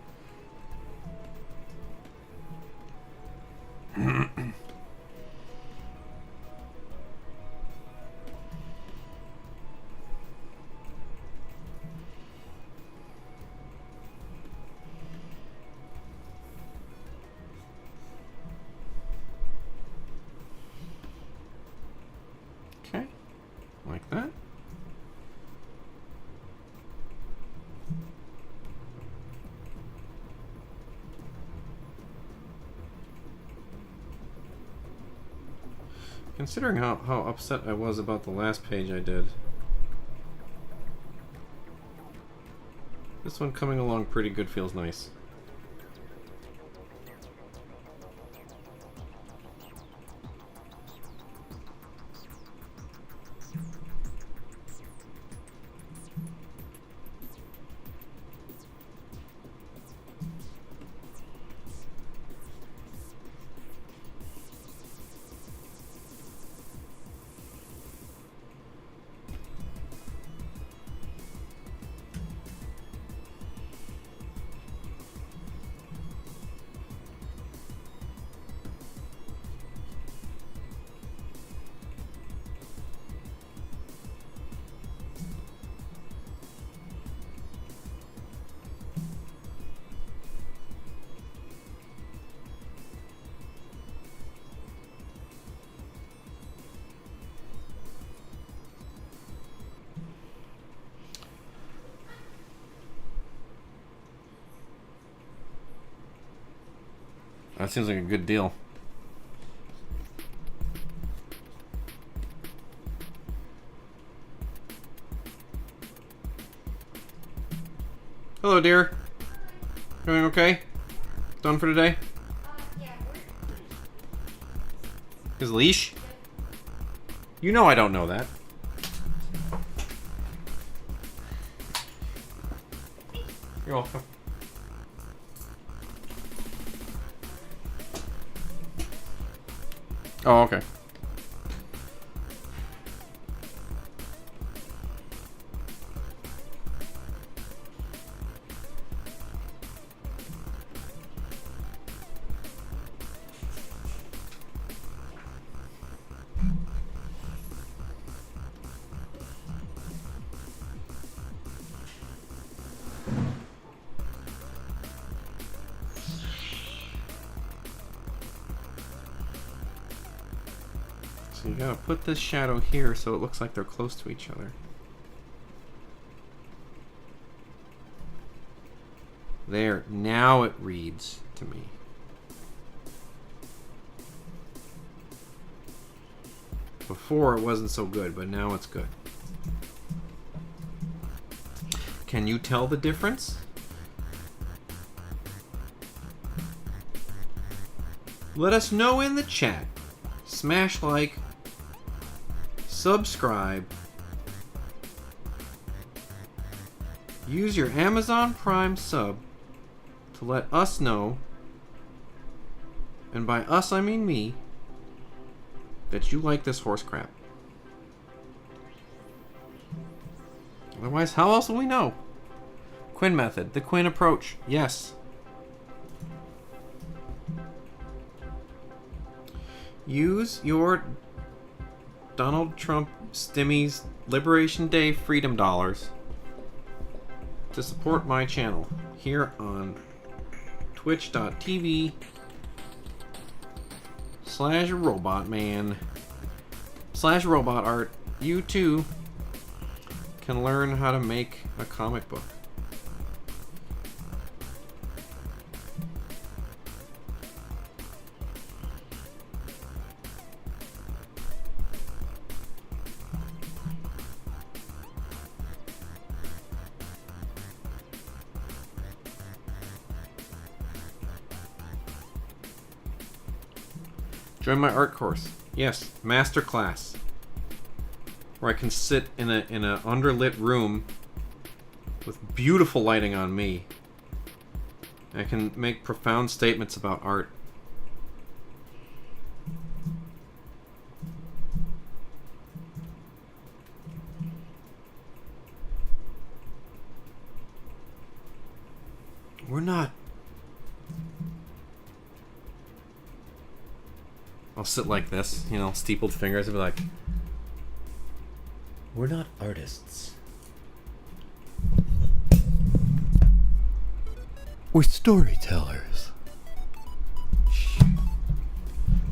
Okay, like that. Considering how upset I was about the last page I did, this one coming along pretty good feels nice. That seems like a good deal. Hello, dear. Doing okay? Done for today? His leash? You know I don't know that. You're welcome. Oh, okay. So you gotta put this shadow here so it looks like they're close to each other. There, now it reads to me. Before it wasn't so good, but now it's good. Can you tell the difference? Let us know in the chat. Smash like, subscribe, use your Amazon Prime sub to let us know, and by us I mean me, that you like this horse crap. Otherwise, how else will we know? Quinn method, the Quinn approach, yes. Use your Donald Trump Stimmies Liberation Day Freedom Dollars to support my channel here on twitch.tv/robotman/robotart. You too can learn how to make a comic book. Join my art course. Yes, master class. Where I can sit in a underlit room with beautiful lighting on me. I can make profound statements about art. We're not. I'll sit like this, you know, steepled fingers, and be like, we're not artists. We're storytellers.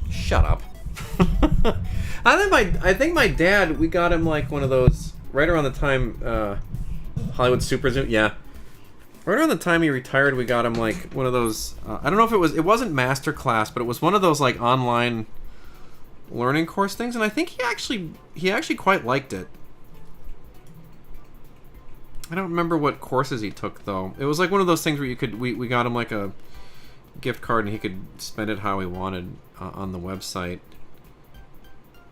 Shut up. I think my dad, we got him like one of those right around the time Hollywood Super Zoom. Yeah. Right around the time he retired, we got him like one of those. I don't know if it wasn't master class, but it was one of those like online learning course things, and I think he actually quite liked it. I don't remember what courses he took though. It was like one of those things where we got him like a gift card and he could spend it how he wanted on the website. It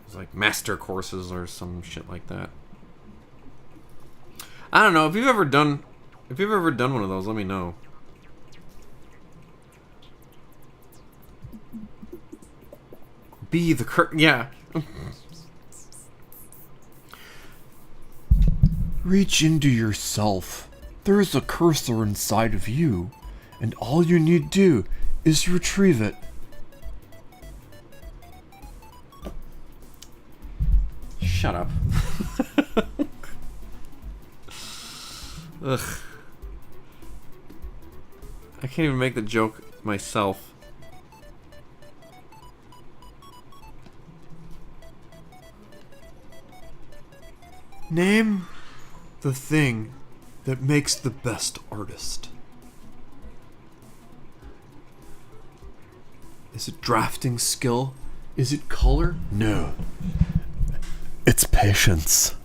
was like master courses or some shit like that. I don't know if you've ever done one of those, let me know. Be the yeah. Reach into yourself. There is a cursor inside of you, and all you need to do is retrieve it. Shut up. Ugh. I can't even make the joke myself. Name the thing that makes the best artist. Is it drafting skill? Is it color? No. It's patience.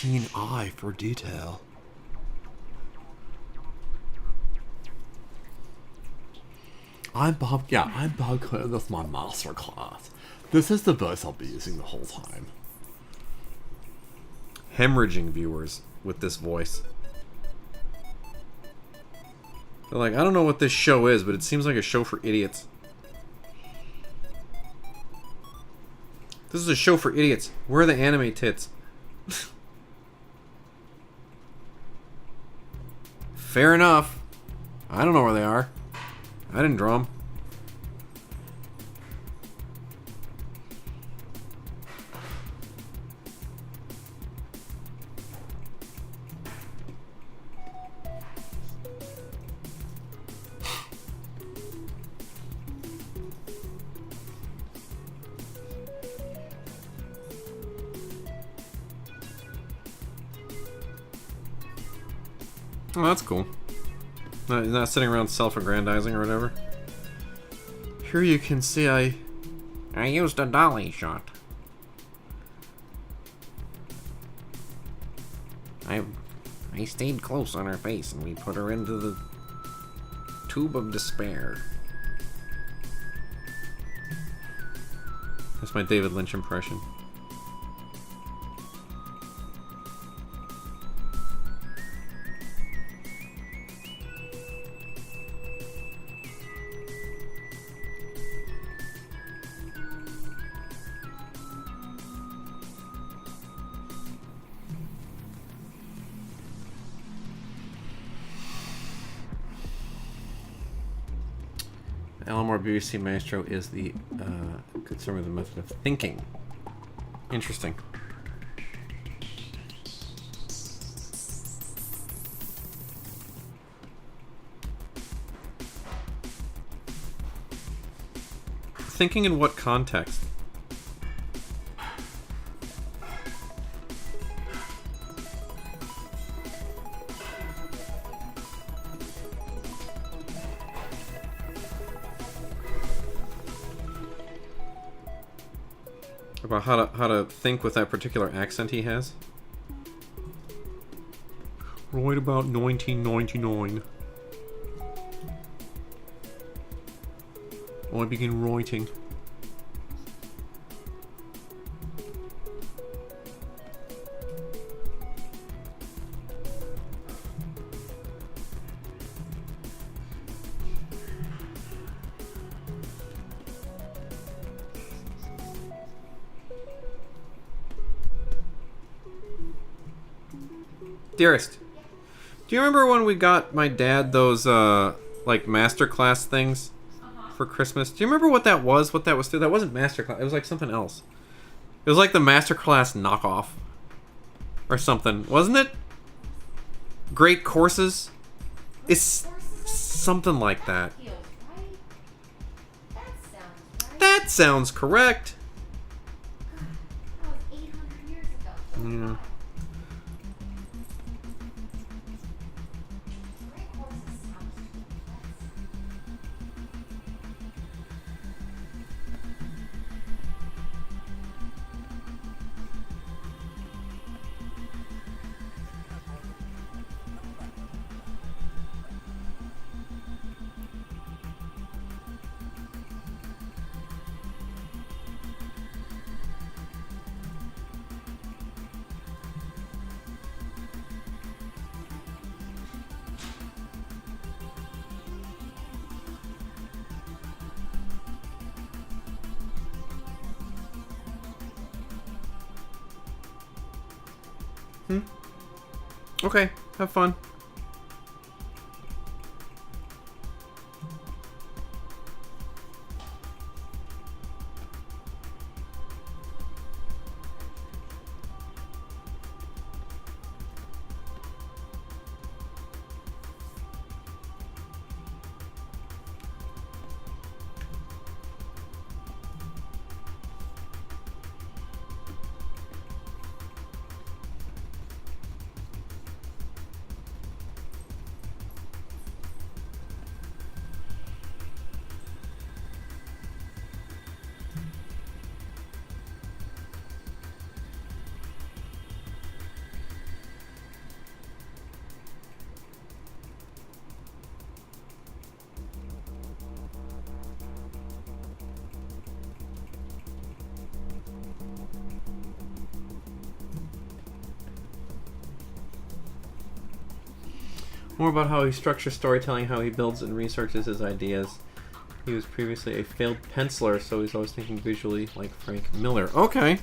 keen eye for detail. I'm Bob Clinton. That's my master class. This is the voice I'll be using the whole time. Hemorrhaging viewers with this voice. They're like, I don't know what this show is, but it seems like a show for idiots. This is a show for idiots. Where are the anime tits? Fair enough. I don't know where they are. I didn't draw them. Oh, that's cool. Not sitting around self-aggrandizing or whatever. Here you can see I used a dolly shot. I stayed close on her face and we put her into the tube of despair. That's my David Lynch impression. Alamore BBC Maestro is the conservative method of thinking. Interesting. Thinking in what context? About how to think with that particular accent he has? Right about 1999. I began writing. Dearest, do you remember when we got my dad those like masterclass things for Christmas? Do you remember what that was? What that was? That wasn't masterclass. It was like something else. It was like the masterclass knockoff or something, wasn't it? Great courses. It's something like that. That sounds correct. Yeah. Okay, have fun. More about how he structures storytelling, how he builds and researches his ideas. He was previously a failed penciler, so he's always thinking visually like Frank Miller. Okay.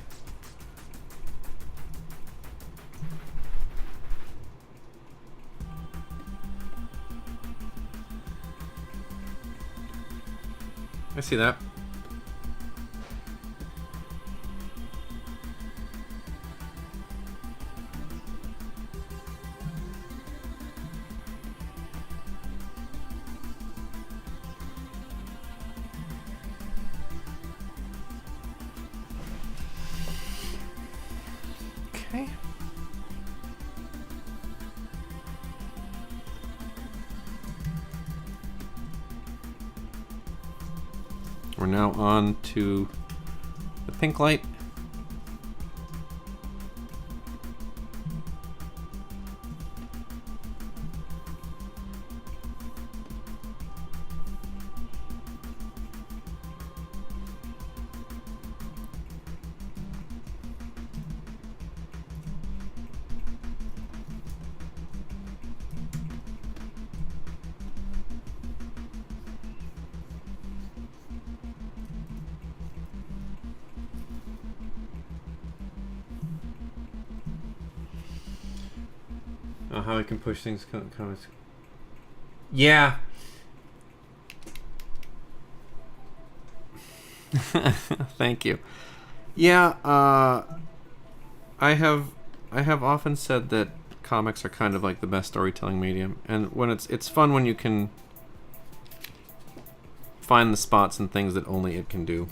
I see that. Okay. We're now on to the pink light. How he can push things. Yeah. Thank you. Yeah. I have often said that comics are kind of like the best storytelling medium, and when it's fun when you can find the spots and things that only it can do.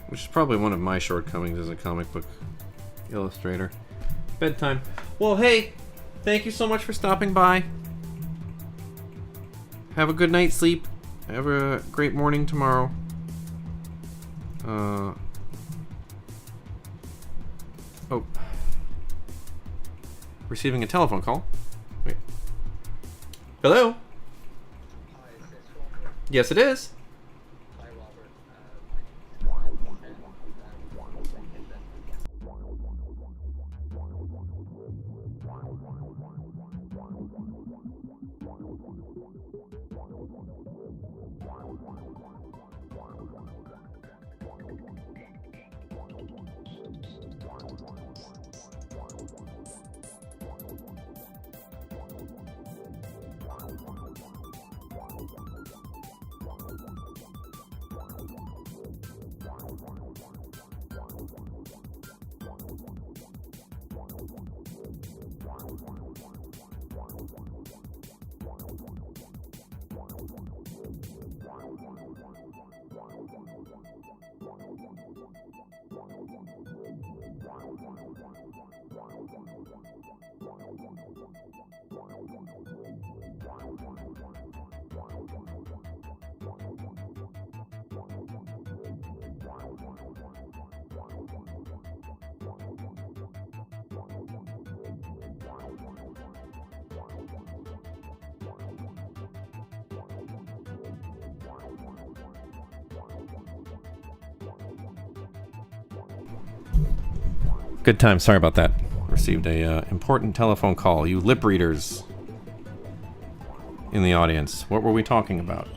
Which is probably one of my shortcomings as a comic book illustrator. Bedtime. Well, hey, thank you so much for stopping by. Have a good night's sleep. Have a great morning tomorrow. Oh. Receiving a telephone call. Wait. Hello? Yes, it is. Good time. Sorry about that. Received a important telephone call. You lip readers in the audience. What were we talking about?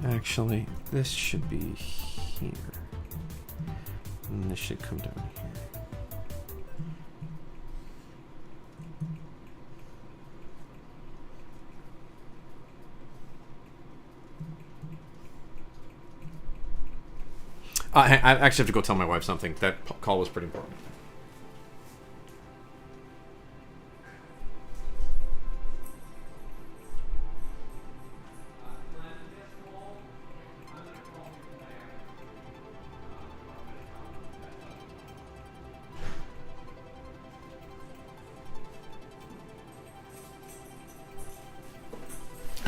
Actually, this should be here. And this should come down here. I actually have to go tell my wife something. That call was pretty important.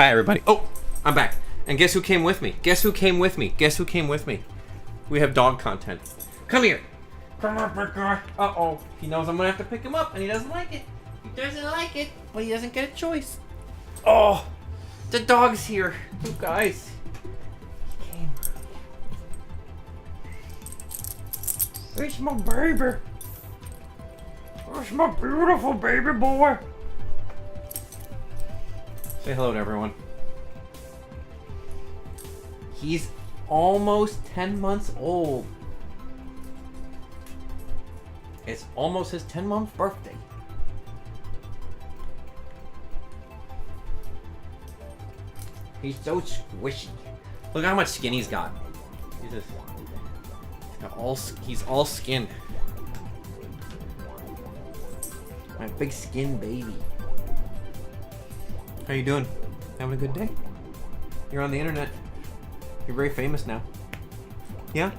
Hi, everybody. Oh, I'm back. And guess who came with me? Guess who came with me? Guess who came with me? We have dog content. Come here. Come on, big guy. Uh-oh. He knows I'm gonna have to pick him up, and he doesn't like it. He doesn't like it, but he doesn't get a choice. Oh, the dog's here. You guys. He came. It's my baby. It's my beautiful baby boy. Say hello to everyone. He's almost 10 months old. It's almost his 10-month birthday. He's so squishy. Look how much skin he's got. He's all skin. My big skin baby. How you doing? Having a good day? You're on the internet. You're very famous now. Yeah?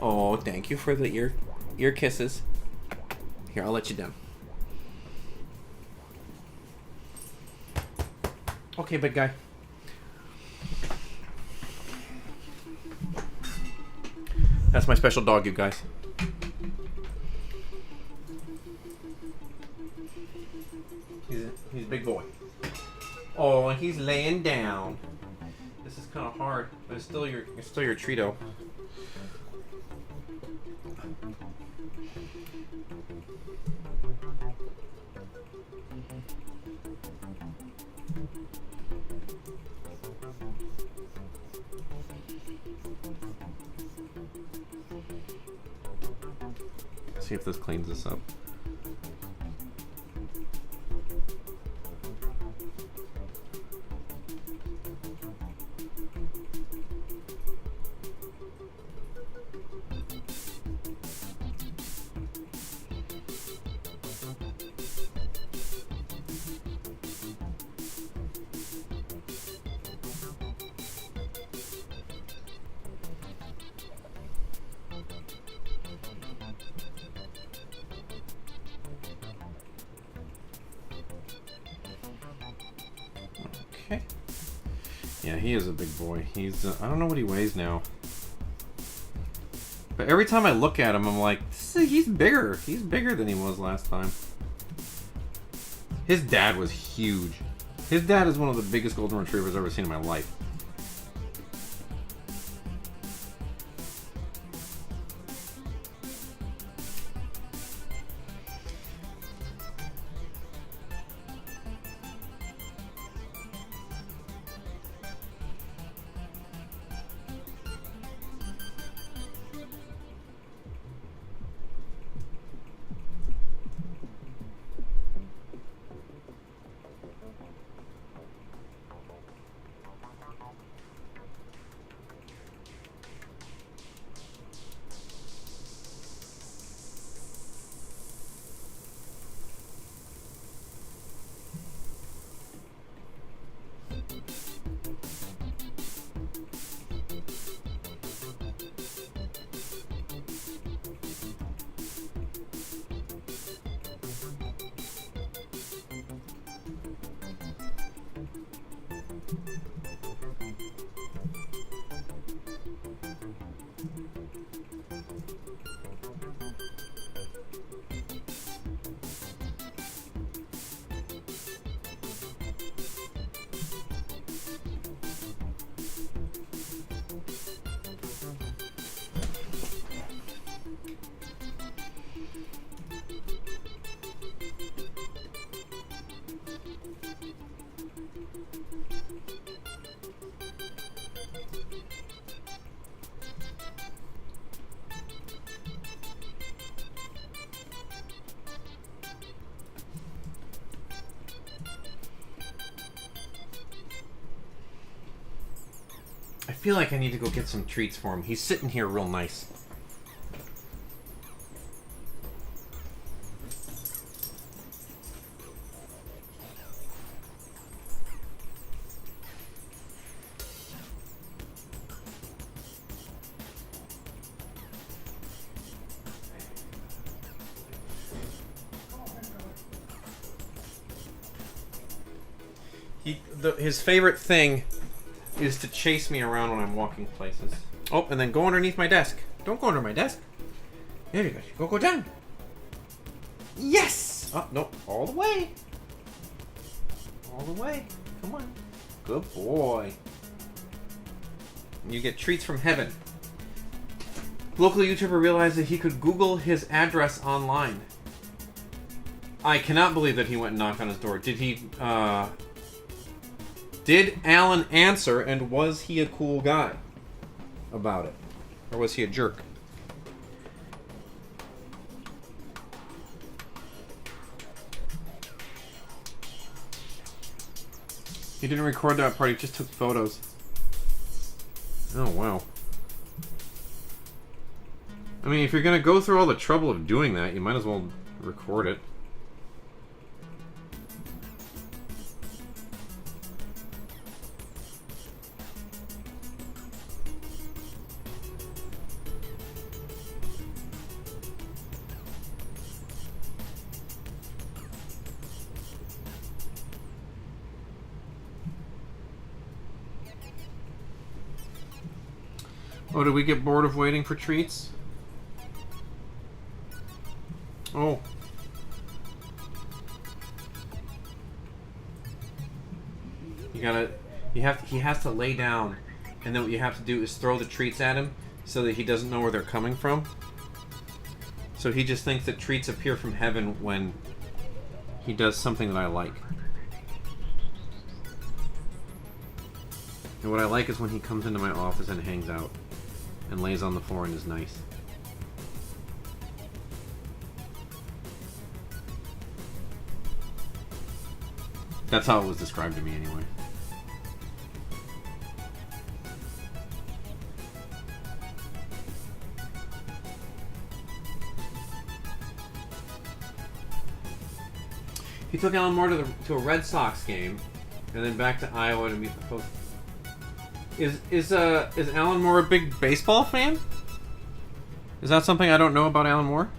Oh, thank you for the ear kisses. Here, I'll let you down. Okay, big guy. That's my special dog, you guys. He's a big boy. Oh, and he's laying down. This is kind of hard, but it's still your Treato. See if this cleans this up. Okay. Yeah, he is a big boy. He's, I don't know what he weighs now. But every time I look at him, I'm like, he's bigger. He's bigger than he was last time. His dad was huge. His dad is one of the biggest golden retrievers I've ever seen in my life. I feel like I need to go get some treats for him. He's sitting here real nice. His favorite thing is to chase me around when I'm walking places. Oh, and then go underneath my desk. Don't go under my desk. There you go. Go down. Yes! Oh, no. All the way. All the way. Come on. Good boy. You get treats from heaven. Local YouTuber realized that he could Google his address online. I cannot believe that he went and knocked on his door. Did Alan answer, and was he a cool guy about it? Or was he a jerk? He didn't record that part, he just took photos. Oh, wow. I mean, if you're gonna go through all the trouble of doing that, you might as well record it. Oh, did we get bored of waiting for treats? Oh. He has to lay down, and then what you have to do is throw the treats at him so that he doesn't know where they're coming from. So he just thinks that treats appear from heaven when he does something that I like. And what I like is when he comes into my office and hangs out and lays on the floor and is nice. That's how it was described to me anyway. He took Alan Moore to a Red Sox game, and then back to Iowa to meet the folks. Is Alan Moore a big baseball fan? Is that something I don't know about Alan Moore?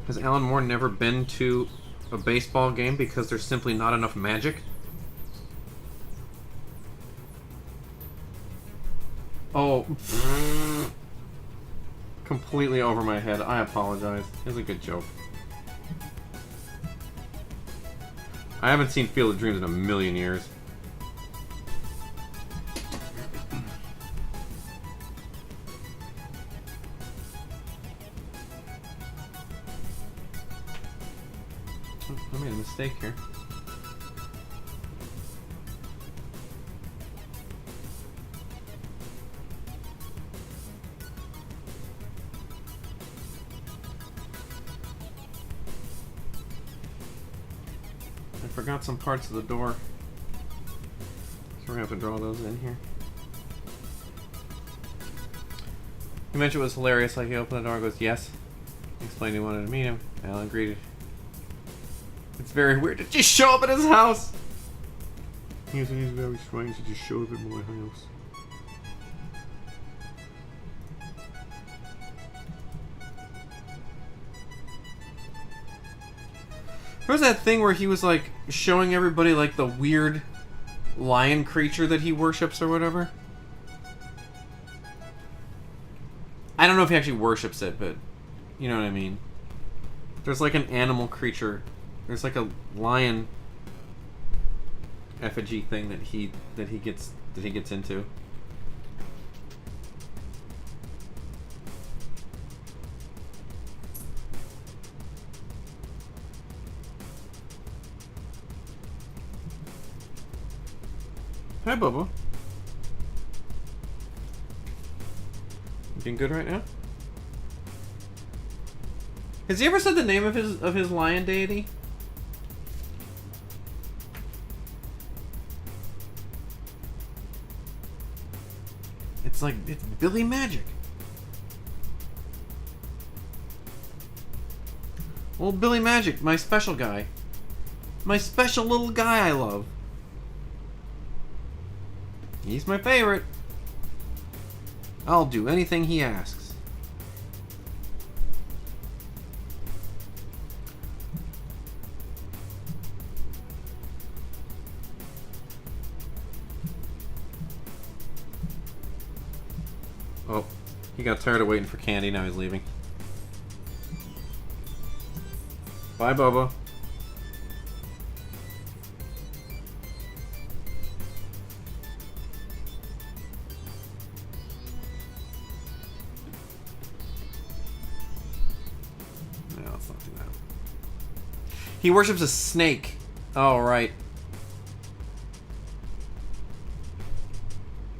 Has Alan Moore never been to a baseball game because there's simply not enough magic? Oh, completely over my head. I apologize. It was a good joke. I haven't seen Field of Dreams in a million years. I made a mistake here. I forgot some parts of the door. So we're gonna have to draw those in here. He mentioned it was hilarious, like he opened the door and goes, yes. He explained he wanted to meet him. Alan agreed. It's very weird to just show up at his house. He's very strange to just show up at my house. There was that thing where he was like showing everybody like the weird lion creature that he worships or whatever. I don't know if he actually worships it, but you know what I mean. There's like an animal creature. There's like a lion effigy thing that he gets into. Hi, Bubba. You doing good right now? Has he ever said the name of his lion deity? It's Billy Magic. Old Billy Magic, my special guy. My special little guy I love. He's my favorite. I'll do anything he asks. Oh, he got tired of waiting for candy, now he's leaving. Bye, Bobo. No, let's not do that. He worships a snake. Oh, right.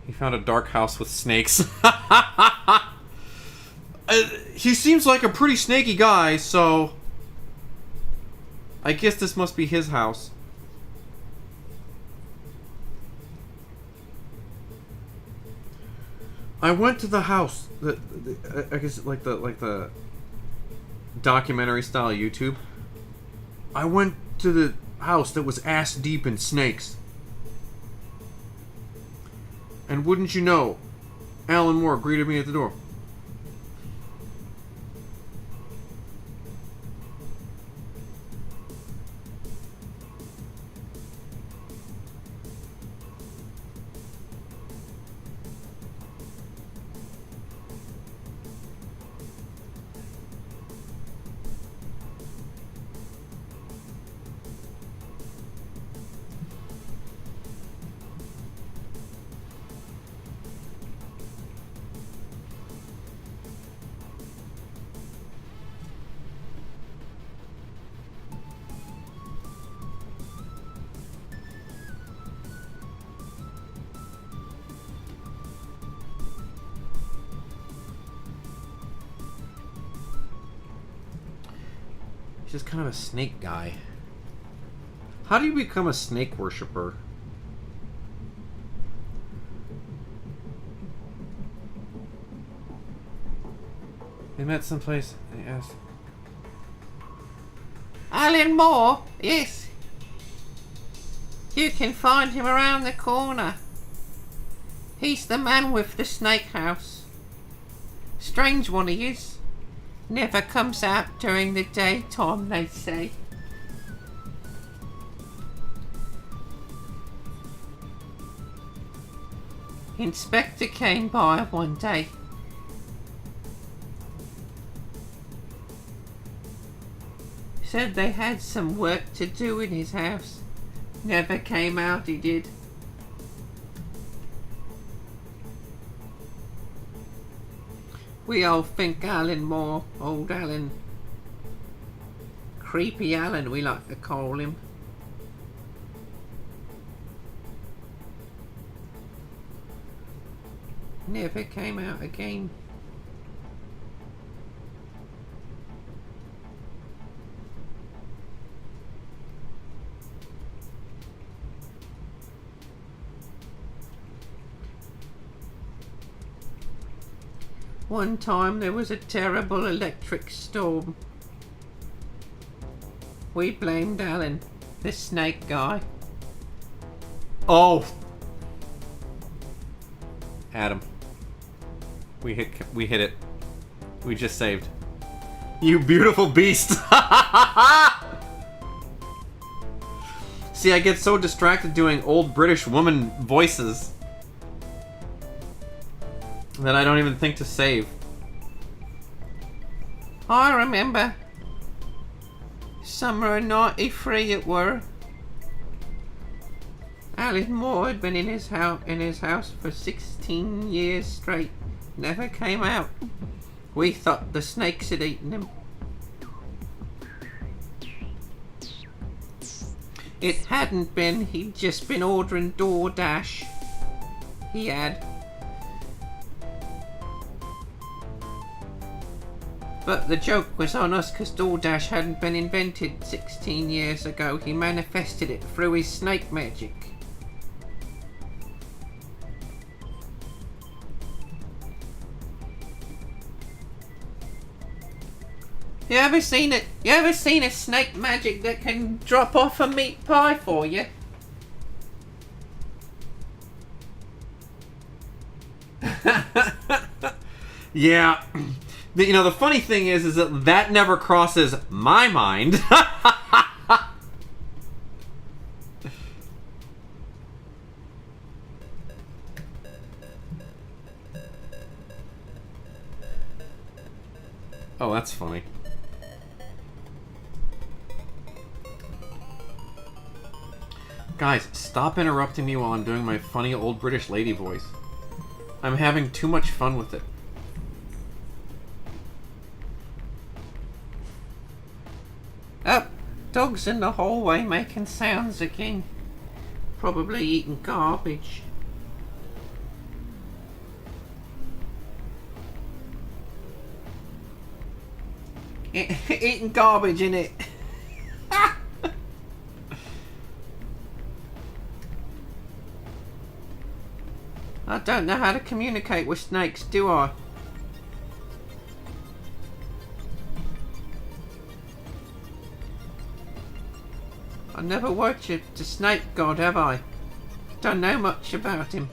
He found a dark house with snakes. He seems like a pretty snaky guy, so I guess this must be his house. I went to the house. I guess like the documentary style YouTube. I went to the house that was ass deep in snakes. And wouldn't you know, Alan Moore greeted me at the door. He's just kind of a snake guy. How do you become a snake worshiper? They met someplace. They asked. Alan Moore? Yes. You can find him around the corner. He's the man with the snake house. Strange one he is. Never comes out during the daytime, they say. Inspector came by one day. Said they had some work to do in his house. Never came out, he did. We all think Alan Moore, old Alan. Creepy Alan, we like to call him. Never came out again. One time there was a terrible electric storm. We blamed Alan, the snake guy. Oh, Adam. We hit it. We just saved. You beautiful beast. See, I get so distracted doing old British woman voices that I don't even think to save. I remember. Summer of '93 it were. Alan Moore had been in his house for 16 years straight. Never came out. We thought the snakes had eaten him. It hadn't been. He'd just been ordering DoorDash. He had. But the joke was on us because DoorDash hadn't been invented 16 years ago. He manifested it through his snake magic. You ever seen it? You ever seen a snake magic that can drop off a meat pie for you? Yeah. The funny thing is that never crosses my mind. Oh, that's funny. Guys, stop interrupting me while I'm doing my funny old British lady voice. I'm having too much fun with it. Up, dog's in the hallway making sounds again. Probably eating garbage. Eating garbage, innit? I don't know how to communicate with snakes, do I? I never worshipped a snake god, have I? Don't know much about him.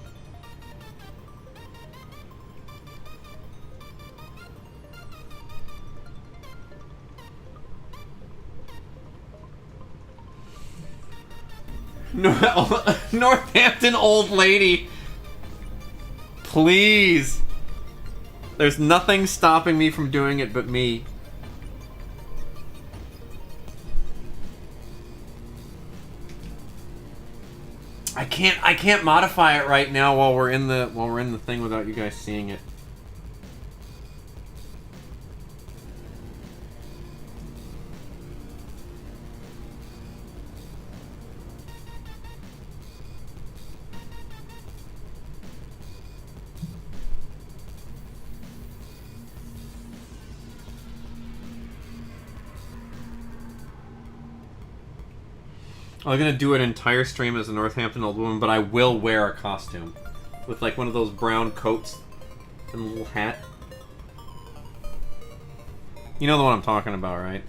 Northampton old lady. Please. There's nothing stopping me from doing it but me. I can't modify it right now while we're in the thing without you guys seeing it. I'm gonna do an entire stream as a Northampton old woman, but I will wear a costume. With like one of those brown coats and a little hat. You know the one I'm talking about, right?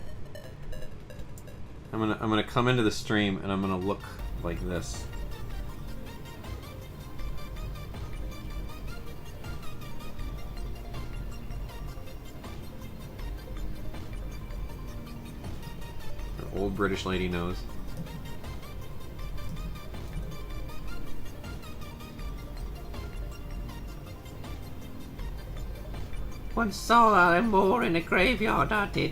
I'm gonna come into the stream and I'm gonna look like this. An old British lady knows. Once saw Alan Moore in a graveyard, I did.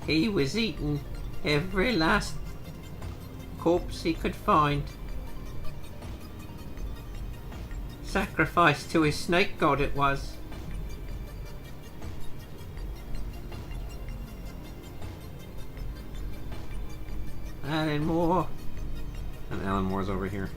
He was eating every last corpse he could find. Sacrificed to his snake god it was. Alan Moore. And Alan Moore's over here.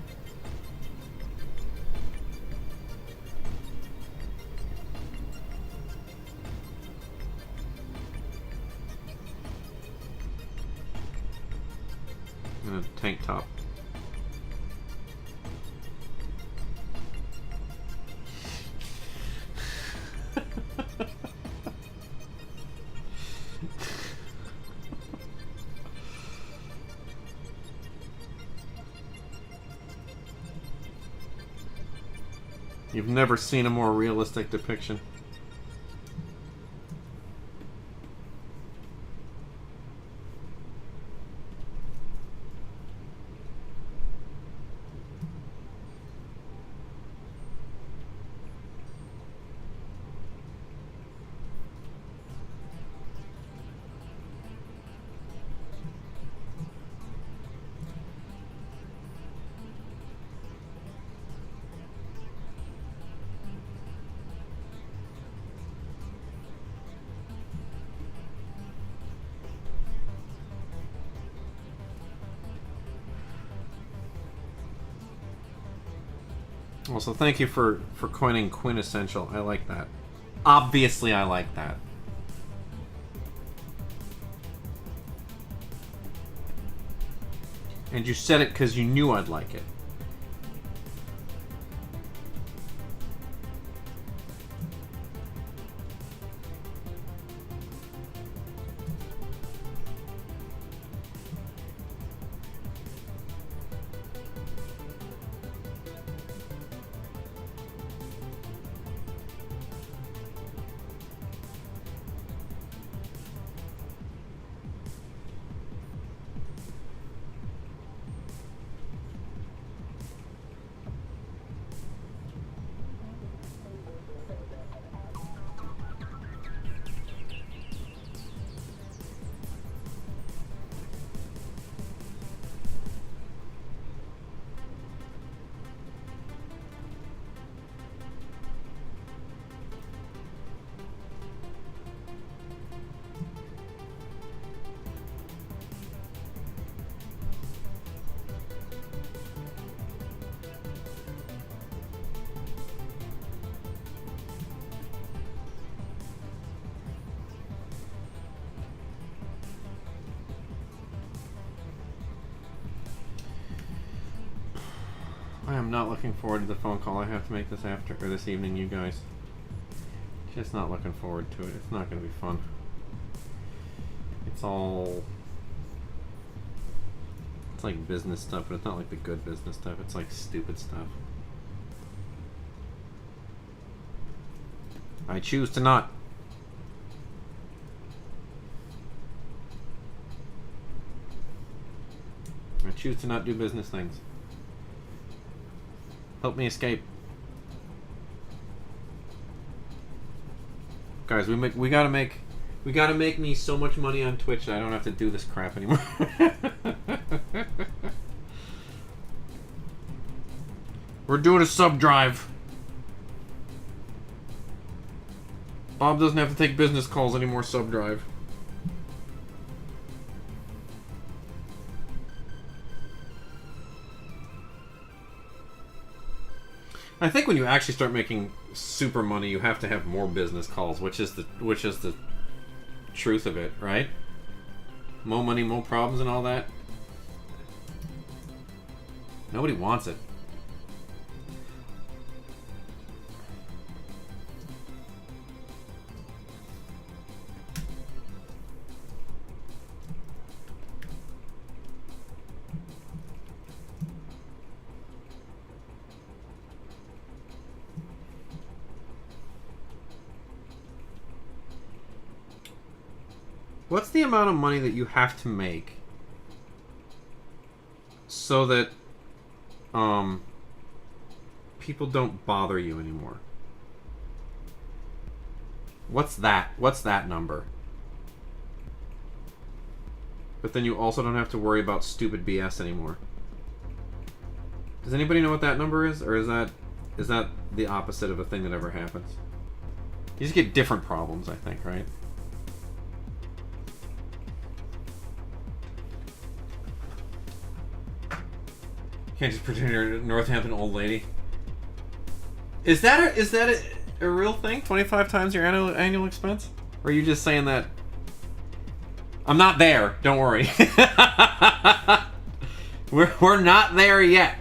In a tank top. You've never seen a more realistic depiction. Also, thank you for coining quintessential. I like that. Obviously, I like that. And you said it because you knew I'd like it. I am not looking forward to the phone call I have to make this evening, you guys. Just not looking forward to it. It's not going to be fun. It's like business stuff, but it's not like the good business stuff. It's like stupid stuff. I choose to not. I choose to not do business things. Help me escape. Guys, we gotta make me so much money on Twitch that I don't have to do this crap anymore. We're doing a sub drive. Bob doesn't have to take business calls anymore, sub drive. I think when you actually start making super money, you have to have more business calls, which is the truth of it, right? More money, more problems, and all that. Nobody wants it. What's the amount of money that you have to make so that people don't bother you anymore? What's that? What's that number? But then you also don't have to worry about stupid BS anymore. Does anybody know what that number is? Or is that the opposite of a thing that ever happens? You just get different problems, I think, right? Can't just pretend you're a Northampton old lady. Is that a real thing? 25 times your annual expense? Or are you just saying that? I'm not there. Don't worry. we're not there yet.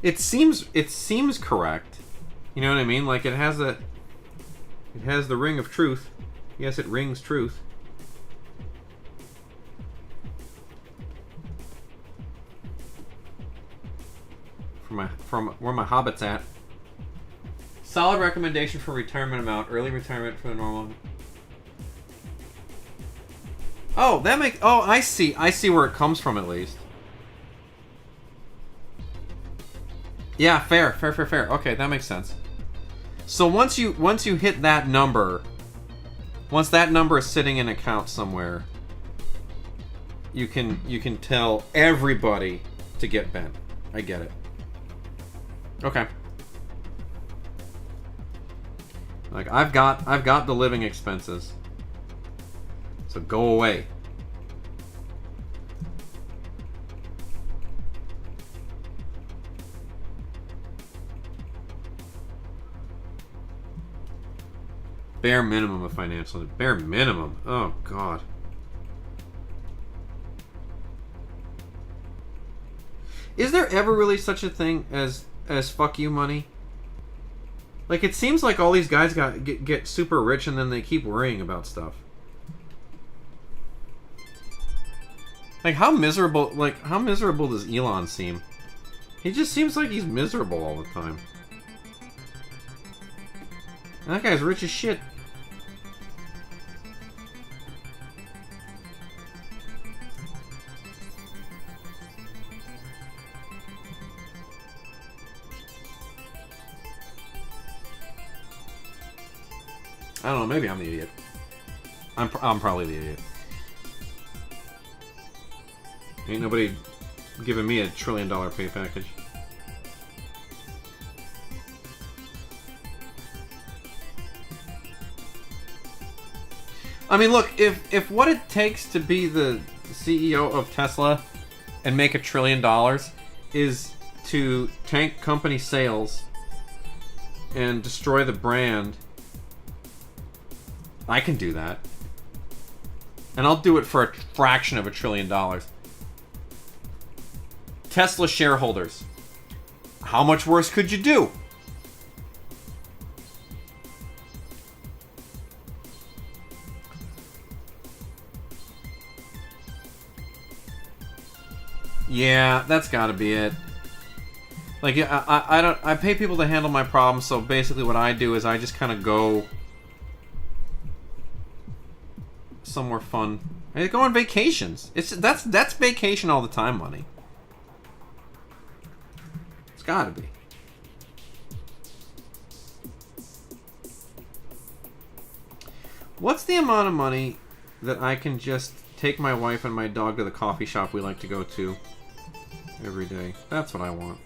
It seems correct. You know what I mean? Like it has the ring of truth. Yes, it rings truth. From where my hobbit's at. Solid recommendation for retirement amount. Early retirement for the normal. Oh, I see. I see where it comes from at least. Yeah, fair. Okay, that makes sense. So once you hit that number, once that number is sitting in an account somewhere, you can tell everybody to get bent. I get it. Okay. Like I've got the living expenses. So go away. Bare minimum of financial. Bare minimum. Oh, God. Is there ever really such a thing as fuck you money? Like, it seems like all these guys get super rich and then they keep worrying about stuff. Like, how miserable does Elon seem? He just seems like he's miserable all the time. And that guy's rich as shit. I don't know, maybe I'm the idiot. I'm probably the idiot. Ain't nobody giving me a $1 trillion pay package. I mean, look, if what it takes to be the CEO of Tesla and make $1 trillion is to tank company sales and destroy the brand, I can do that. And I'll do it for a fraction of $1 trillion. Tesla shareholders, how much worse could you do? Yeah, that's gotta be it. Like, I pay people to handle my problems, so basically what I do is I just kind of go somewhere fun. I go on vacations. That's vacation all the time money. It's gotta be. What's the amount of money that I can just take my wife and my dog to the coffee shop we like to go to every day? That's what I want.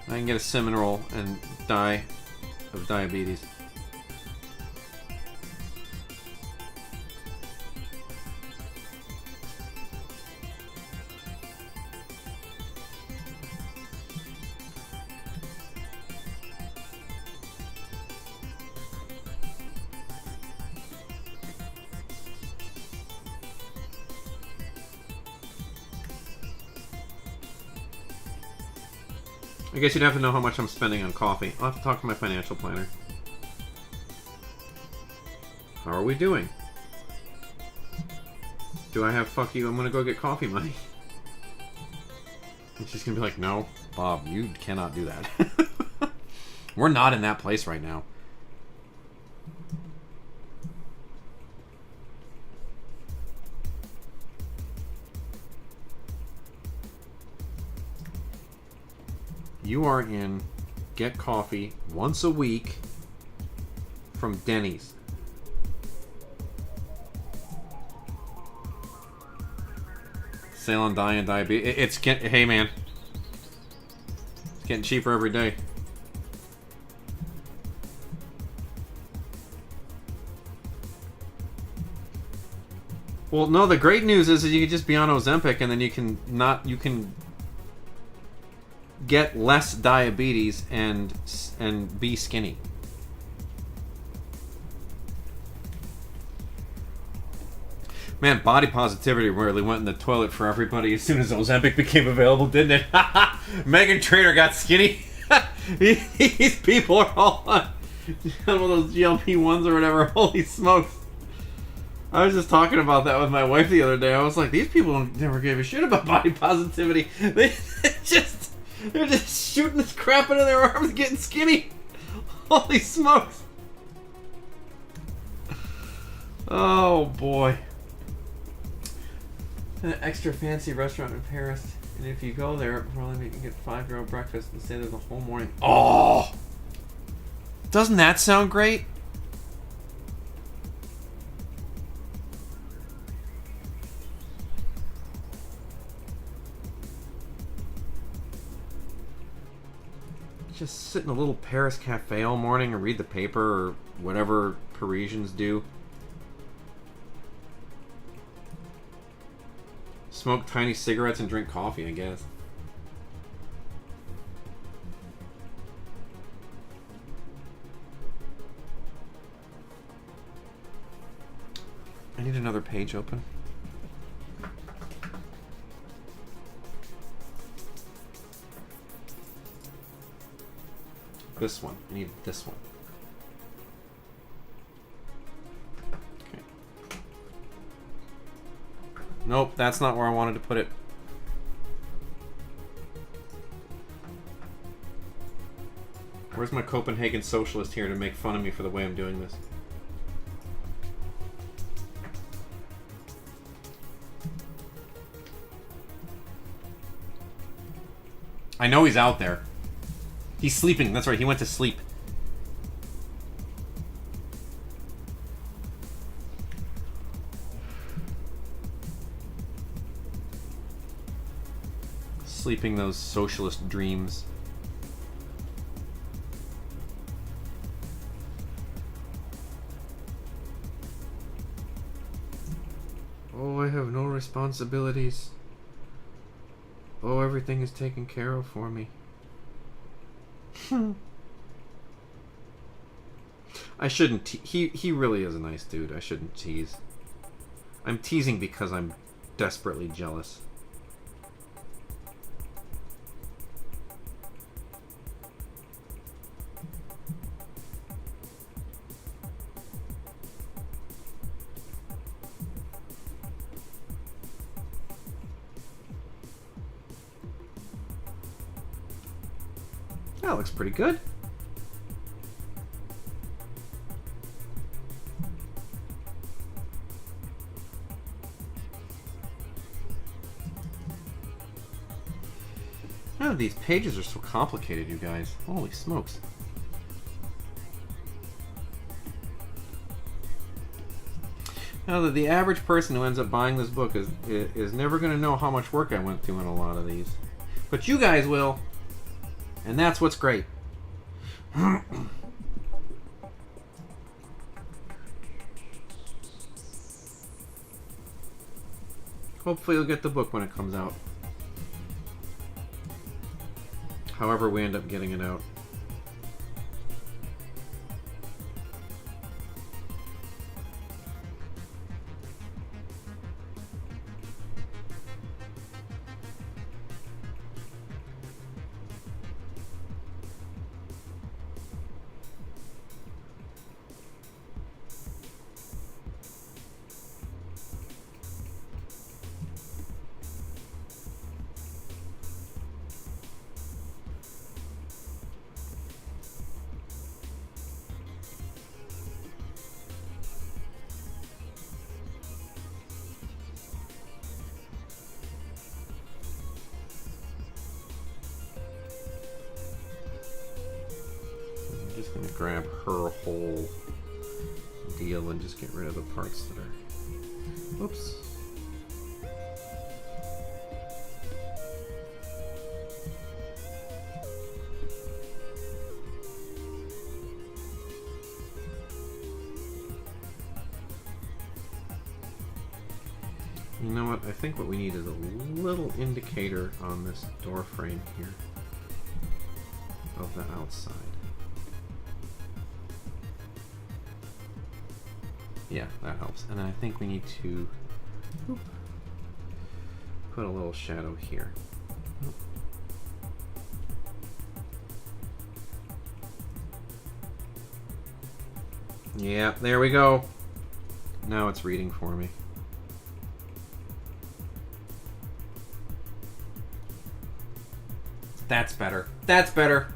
I can get a cinnamon roll and die of diabetes. I guess you'd have to know how much I'm spending on coffee. I'll have to talk to my financial planner. How are we doing? Do I have fuck you, I'm gonna go get coffee money? And she's gonna be like, no, Bob, you cannot do that. We're not in that place right now. You are in Get Coffee once a week from Denny's. Sale on Diet and Diabetes. Hey man, it's getting cheaper every day. Well, no, the great news is that you can just be on Ozempic and then you can get less diabetes and be skinny. Man, body positivity really went in the toilet for everybody as soon as Ozempic became available, didn't it? Meghan Trainor got skinny. These people are all on one of those GLP-1s or whatever. Holy smokes. I was just talking about that with my wife the other day. I was like, these people never gave a shit about body positivity. They're just shooting this crap into their arms and getting skinny. Holy smokes. Oh boy. An extra fancy restaurant in Paris, and if you go there, probably you can get €5 breakfast and stay there the whole morning. Oh! Doesn't that sound great? Just sit in a little Paris cafe all morning and read the paper or whatever Parisians do. Smoke tiny cigarettes and drink coffee, I guess. I need another page open. This one. I need this one. Okay. Nope, that's not where I wanted to put it. Where's my Copenhagen socialist here to make fun of me for the way I'm doing this? I know he's out there. He's sleeping. That's right. He went to sleep. sleeping those socialist dreams. Oh, I have no responsibilities. Oh, everything is taken care of for me. I shouldn't he really is a nice dude. I shouldn't tease. I'm teasing because I'm desperately jealous. That looks pretty good. Oh, these pages are so complicated, you guys. Holy smokes. Now that the average person who ends up buying this book is never going to know how much work I went through in a lot of these. But you guys will. And that's what's great. Hopefully you'll get the book when it comes out. However we end up getting it out. I'm just going to grab her whole deal and just get rid of the parts that are... Oops. You know what? I think what we need is a little indicator on this door frame here of the outside. Yeah, that helps. And I think we need to put a little shadow here. Yeah, there we go. Now it's reading for me. That's better. That's better.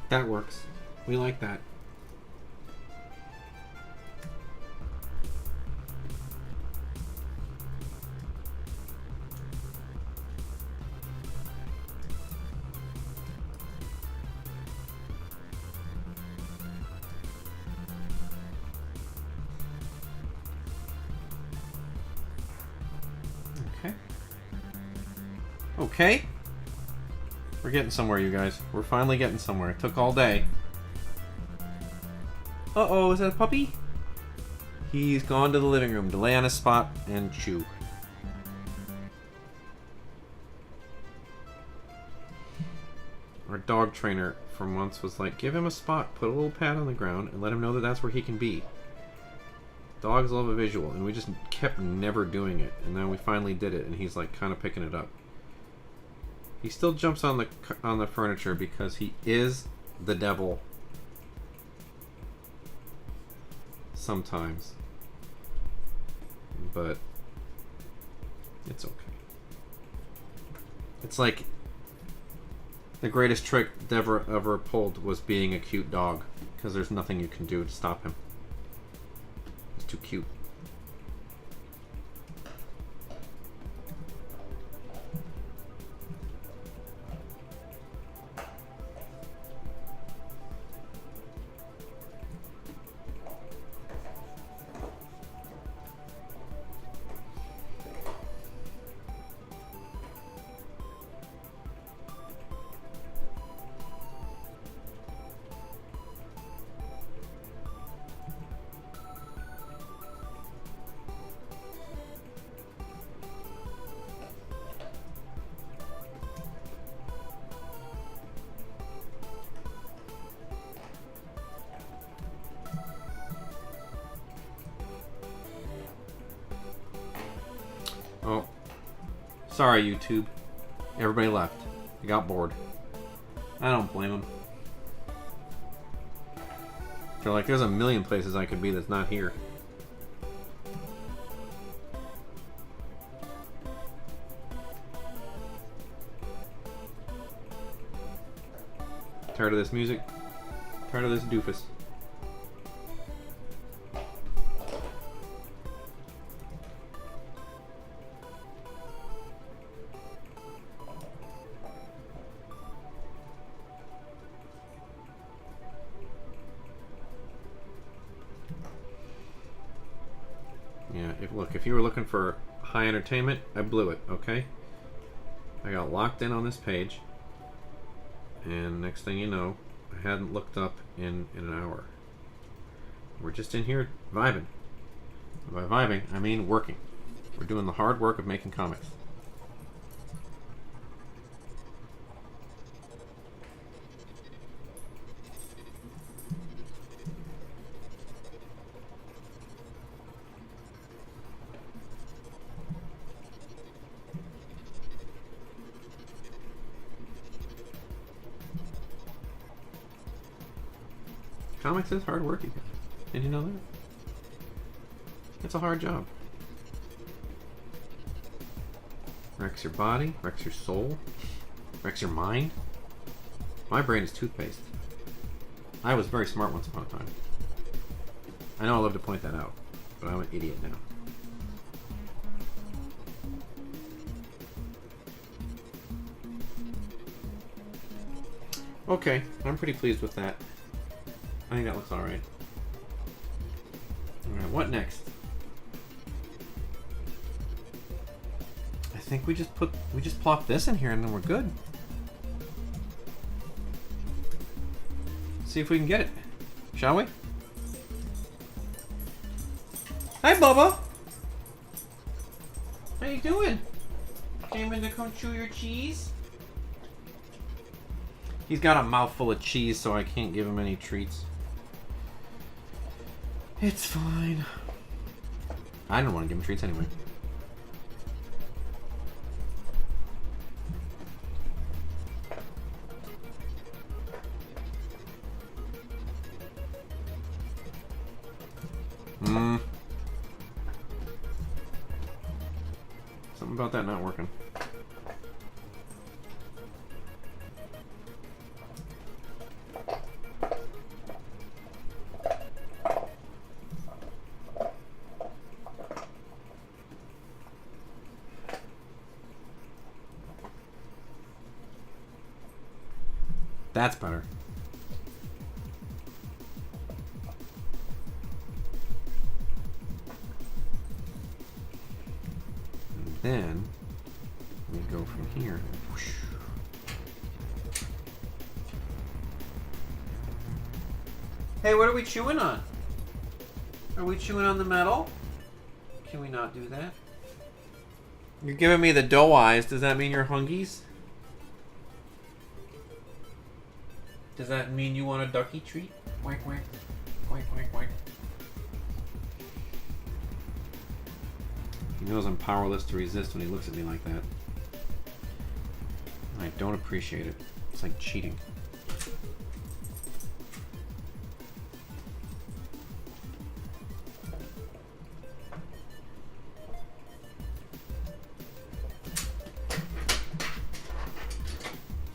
That works. We like that. Okay. Okay. We're getting somewhere, you guys. We're finally getting somewhere. It took all day. Uh-oh, is that a puppy? He's gone to the living room to lay on his spot and chew. Our dog trainer from once was like, give him a spot, put a little pad on the ground, and let him know that that's where he can be. Dogs love a visual, and we just kept never doing it. And then we finally did it, and he's like kind of picking it up. He still jumps on the furniture because he is the devil. Sometimes. But it's okay. It's like the greatest trick Deborah ever pulled was being a cute dog, because there's nothing you can do to stop him. He's too cute. Oh, sorry YouTube. Everybody left. They got bored. I don't blame them. They're like, there's a million places I could be that's not here. Tired of this music? Tired of this doofus? Yeah, if you were looking for high entertainment, I blew it, okay? I got locked in on this page, and next thing you know, I hadn't looked up in an hour. We're just in here vibing. By vibing, I mean working. We're doing the hard work of making comics. Comics is hard work, you guys. Did you know that? It's a hard job. Wrecks your body, wrecks your soul, wrecks your mind. My brain is toothpaste. I was very smart once upon a time. I know I love to point that out, but I'm an idiot now. Okay, I'm pretty pleased with that. I think that looks alright. Alright, what next? I think we just plop this in here and then we're good. See if we can get it. Shall we? Hi, Bubba! How you doing? Came in to come chew your cheese? He's got a mouthful of cheese, so I can't give him any treats. It's fine. I didn't want to give him treats anyway. Something about that not working. That's better. then we go from here. Whoosh. Hey, what are we chewing on? Are we chewing on the metal? Can we not do that? You're giving me the doe eyes. Does that mean you're hungies? Does that mean you want a ducky treat? Quack, quack. Quack, quack, quack. He knows I'm powerless to resist when he looks at me like that. I don't appreciate it. It's like cheating.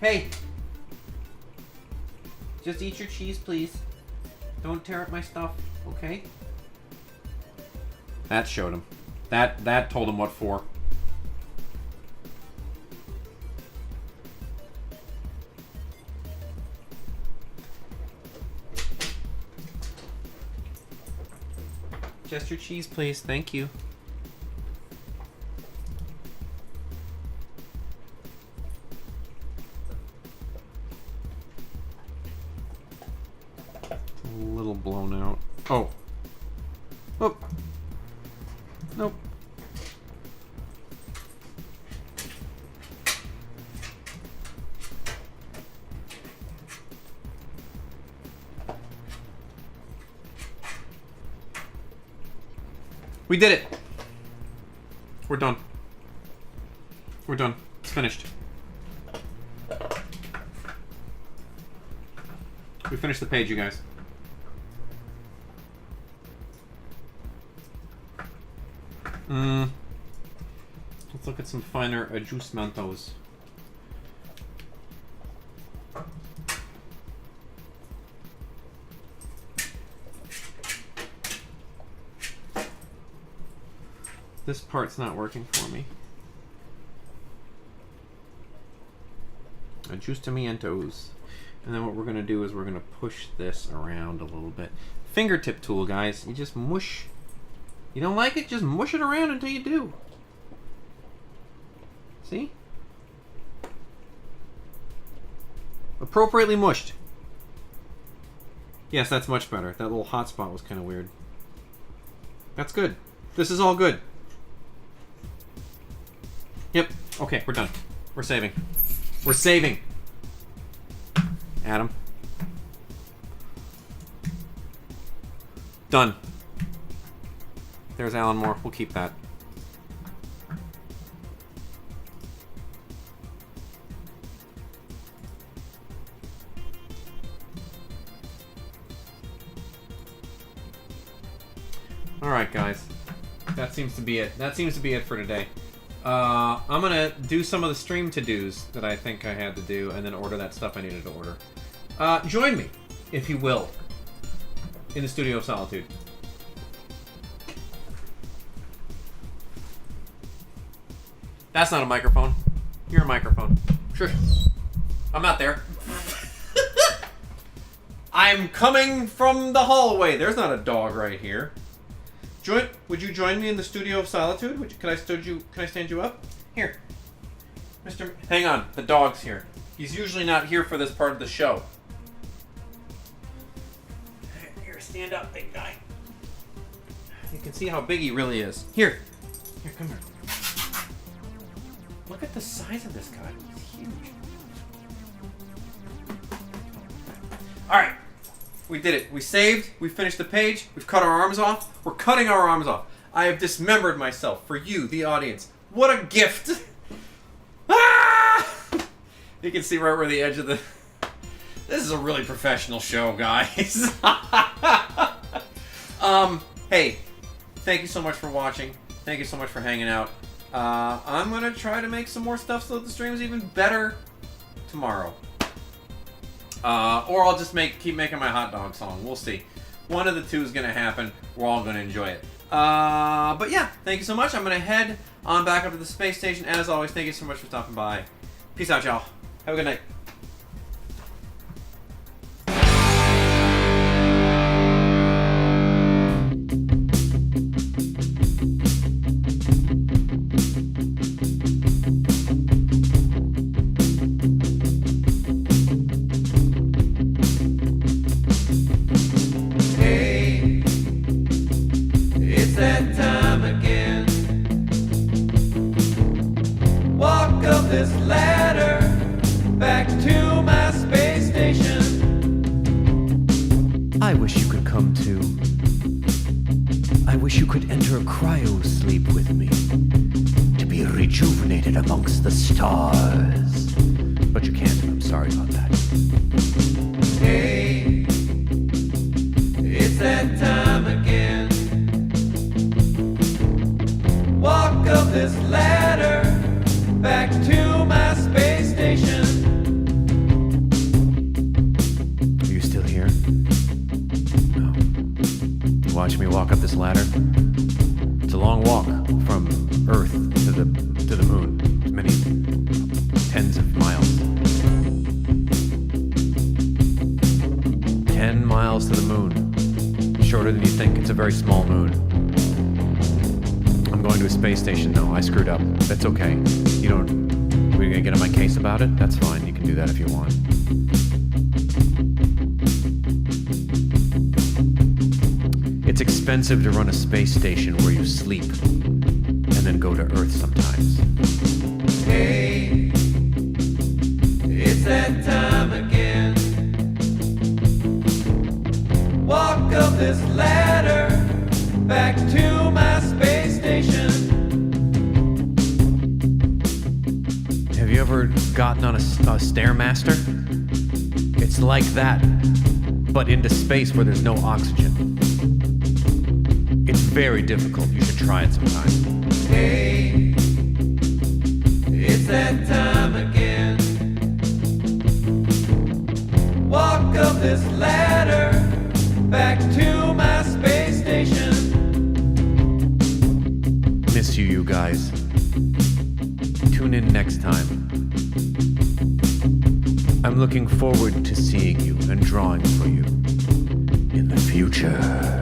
Hey! Just eat your cheese, please. Don't tear up my stuff, okay? That showed him. That told him what for. Just your cheese, please. Thank you. A little blown out. Oh. Oh. Nope. We did it. We're done. We're done. It's finished. We finished the page, you guys. Let's look at some finer ajustmentos. This part's not working for me. Ajustamientos. And then what we're going to do is we're going to push this around a little bit. Fingertip tool, guys. You just mush. You don't like it? Just mush it around until you do. See? Appropriately mushed. Yes, that's much better. That little hot spot was kind of weird. That's good. This is all good. Yep. Okay, we're done. We're saving. We're saving. Adam. Done. There's Alan Moore. We'll keep that. Alright, guys. That seems to be it. That seems to be it for today. I'm gonna do some of the stream to-dos that I think I had to do, and then order that stuff I needed to order. Join me, if you will, in the Studio of Solitude. That's not a microphone. You're a microphone. Sure. I'm not there. I'm coming from the hallway. There's not a dog right here. Would you join me in the Studio of Solitude? Can I stand you up? Here. Mr. Hang on, the dog's here. He's usually not here for this part of the show. Here, stand up, big guy. You can see how big he really is. Here, come here. Look at the size of this guy. He's huge. Alright. We did it. We saved. We finished the page. We've cut our arms off. We're cutting our arms off. I have dismembered myself for you, the audience. What a gift! Ah! You can see right where the edge of the... This is a really professional show, guys. Hey, thank you so much for watching. Thank you so much for hanging out. I'm going to try to make some more stuff so that the stream's even better tomorrow. Or I'll just keep making my hot dog song. We'll see. One of the two is going to happen. We're all going to enjoy it. But yeah, thank you so much. I'm going to head on back up to the space station. As always, thank you so much for stopping by. Peace out, y'all. Have a good night. wish you could come too. I wish you could enter cryo sleep with me, to be rejuvenated amongst the stars. But you can't, I'm sorry about that. Hey, it's that time again. Walk up this ladder back to my space station. Are you still here? No. You watch me walk up this ladder? It's a long walk from Earth to the moon. Many tens of miles. 10 miles to the moon. Shorter than you think. It's a very small moon. I'm going to a space station though. I screwed up. That's okay. We're gonna get on my case about it? That's fine. You can do that if you want. It's expensive to run a space station where you sleep and then go to Earth sometimes. Hey, it's that time again. Walk up this ladder back to my space station. Have you ever gotten on a Stairmaster? It's like that, but into space where there's no oxygen. It's very difficult. You should try it sometime. Hey, it's that time again. Walk up this ladder back to my space station. Miss you guys. Tune in next time. I'm looking forward to seeing you and drawing for you in the future.